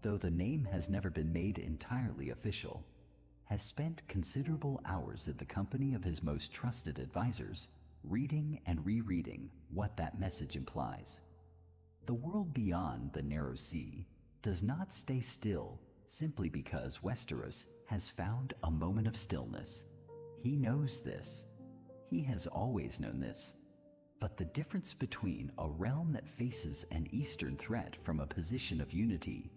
though the name has never been made entirely official, has spent considerable hours in the company of his most trusted advisors, reading and rereading what that message implies. The world beyond the narrow sea does not stay still simply because Westeros has found a moment of stillness. He knows this. He has always known this. But the difference between a realm that faces an eastern threat from a position of unity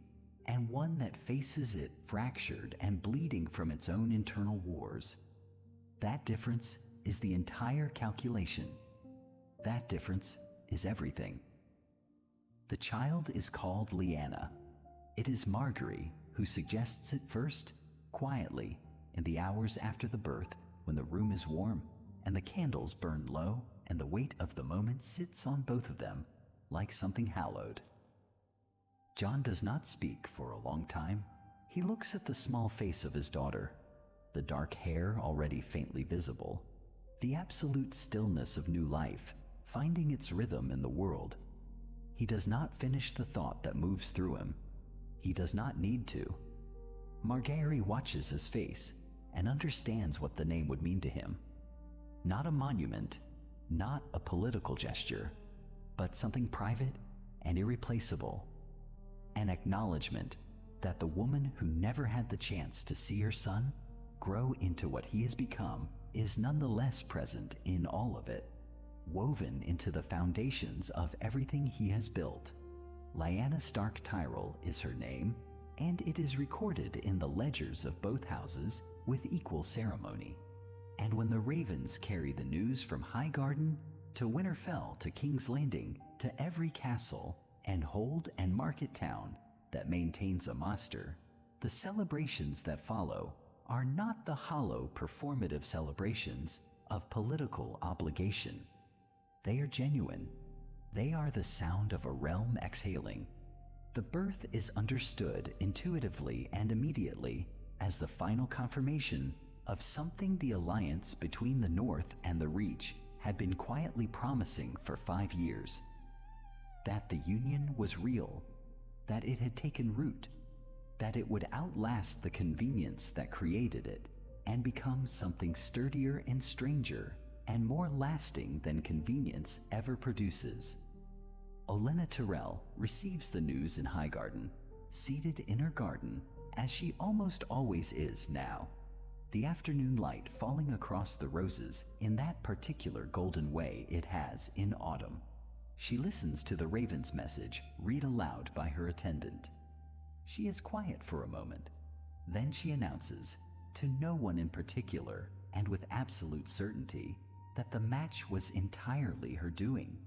and one that faces it fractured and bleeding from its own internal wars, that difference is the entire calculation. That difference is everything. The child is called Lyanna. It is Margaery who suggests it first, quietly, in the hours after the birth, when the room is warm and the candles burn low and the weight of the moment sits on both of them like something hallowed. Jon does not speak for a long time. He looks at the small face of his daughter, the dark hair already faintly visible, the absolute stillness of new life finding its rhythm in the world. He does not finish the thought that moves through him. He does not need to. Margaery watches his face and understands what the name would mean to him. Not a monument, not a political gesture, but something private and irreplaceable. An acknowledgement that the woman who never had the chance to see her son grow into what he has become is nonetheless present in all of it, woven into the foundations of everything he has built. Lyanna Stark Tyrell is her name, and it is recorded in the ledgers of both houses with equal ceremony. And when the ravens carry the news from Highgarden to Winterfell to King's Landing to every castle and hold and market town that maintains a muster, the celebrations that follow are not the hollow performative celebrations of political obligation. They are genuine. They are the sound of a realm exhaling. The birth is understood intuitively and immediately as the final confirmation of something the alliance between the North and the Reach had been quietly promising for 5 years. That the union was real, that it had taken root, that it would outlast the convenience that created it and become something sturdier and stranger and more lasting than convenience ever produces. Olenna Tyrell receives the news in Highgarden, seated in her garden as she almost always is now, the afternoon light falling across the roses in that particular golden way it has in autumn. She listens to the raven's message read aloud by her attendant. She is quiet for a moment. Then she announces, to no one in particular and with absolute certainty, that the match was entirely her doing,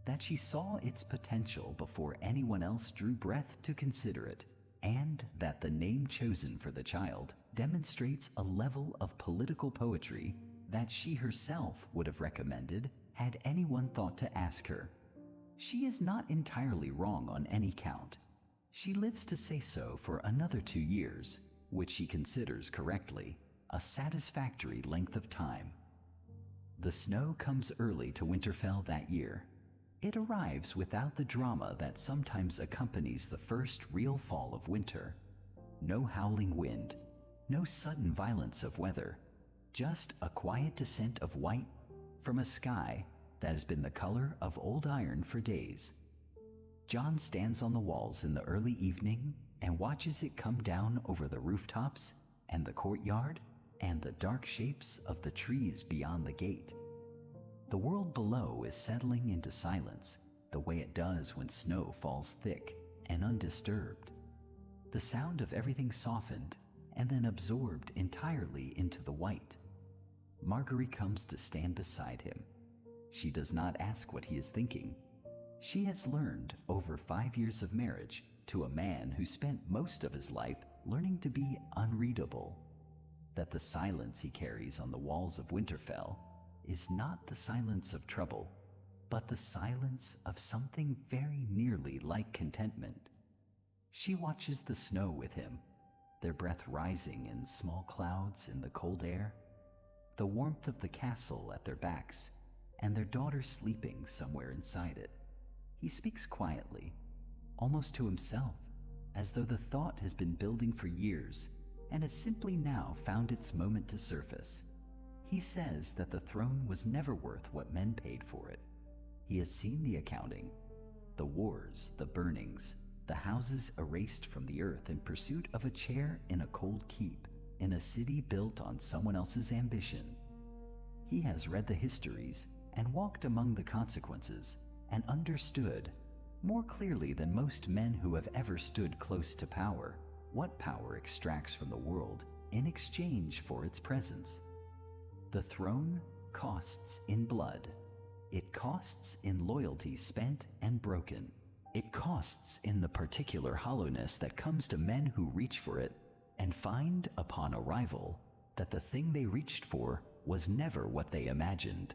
that she saw its potential before anyone else drew breath to consider it, and that the name chosen for the child demonstrates a level of political poetry that she herself would have recommended had anyone thought to ask her. She is not entirely wrong on any count. She lives to say so for another 2 years, which she considers correctly a satisfactory length of time. The snow comes early to Winterfell that year. It arrives without the drama that sometimes accompanies the first real fall of winter. No howling wind, no sudden violence of weather, just a quiet descent of white from a sky that has been the color of old iron for days. Jon stands on the walls in the early evening and watches it come down over the rooftops and the courtyard and the dark shapes of the trees beyond the gate. The world below is settling into silence, the way it does when snow falls thick and undisturbed. The sound of everything softened and then absorbed entirely into the white. Margaery comes to stand beside him. She does not ask what he is thinking. She has learned over 5 years of marriage to a man who spent most of his life learning to be unreadable. that the silence he carries on the walls of Winterfell is not the silence of trouble, but the silence of something very nearly like contentment. She watches the snow with him, their breath rising in small clouds in the cold air, the warmth of the castle at their backs, and their daughter sleeping somewhere inside it. He speaks quietly, almost to himself, as though the thought has been building for years and has simply now found its moment to surface. He says that the throne was never worth what men paid for it. He has seen the accounting, the wars, the burnings, the houses erased from the earth in pursuit of a chair in a cold keep in a city built on someone else's ambition. He has read the histories and walked among the consequences and understood, more clearly than most men who have ever stood close to power, what power extracts from the world in exchange for its presence. The throne costs in blood. It costs in loyalty spent and broken. It costs in the particular hollowness that comes to men who reach for it and find upon arrival that the thing they reached for was never what they imagined.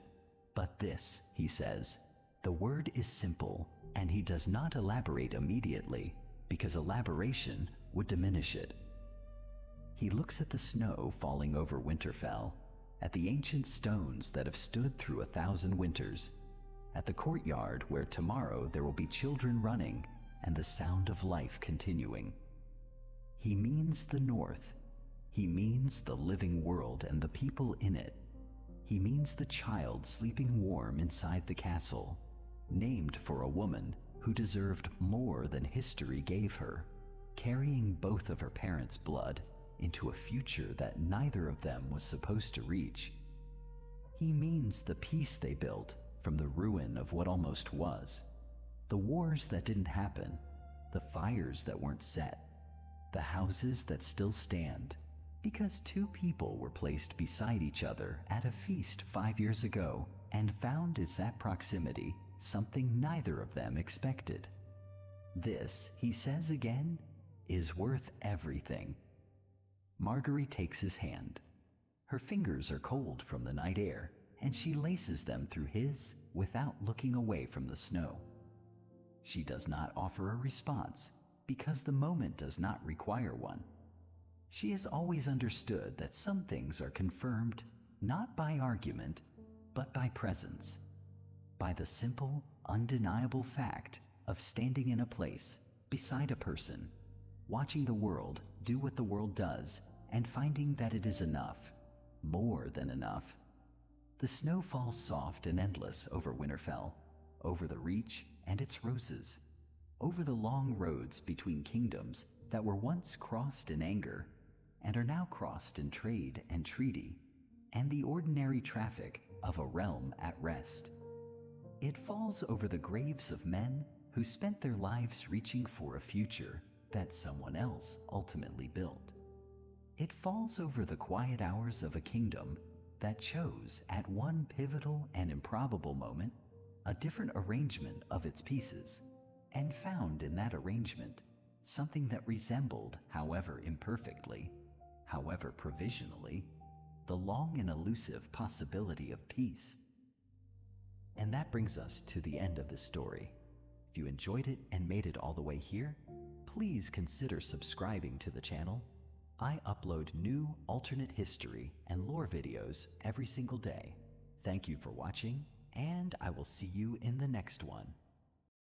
But this, he says, the word is simple, and he does not elaborate immediately, because elaboration would diminish it. He looks at the snow falling over Winterfell, at the ancient stones that have stood through 1,000 winters, at the courtyard where tomorrow there will be children running and the sound of life continuing. He means the North. He means the living world and the people in it. He means the child sleeping warm inside the castle, named for a woman who deserved more than history gave her, carrying both of her parents' blood into a future that neither of them was supposed to reach. He means the peace they built from the ruin of what almost was, the wars that didn't happen, the fires that weren't set, the houses that still stand, because two people were placed beside each other at a feast 5 years ago and found is that proximity something neither of them expected. This, he says again, is worth everything. Margaery takes his hand. Her fingers are cold from the night air, and she laces them through his without looking away from the snow. She does not offer a response, because the moment does not require one. She has always understood that some things are confirmed not by argument, but by presence, by the simple, undeniable fact of standing in a place, beside a person, watching the world do what the world does, and finding that it is enough, more than enough. The snow falls soft and endless over Winterfell, over the Reach and its roses, over the long roads between kingdoms that were once crossed in anger and are now crossed in trade and treaty, and the ordinary traffic of a realm at rest. It falls over the graves of men who spent their lives reaching for a future that someone else ultimately built. It falls over the quiet hours of a kingdom that chose at one pivotal and improbable moment a different arrangement of its pieces, and found in that arrangement something that resembled, however imperfectly, however provisionally, the long and elusive possibility of peace. And that brings us to the end of this story. If you enjoyed it and made it all the way here, please consider subscribing to the channel. I upload new alternate history and lore videos every single day. Thank you for watching, and I will see you in the next one.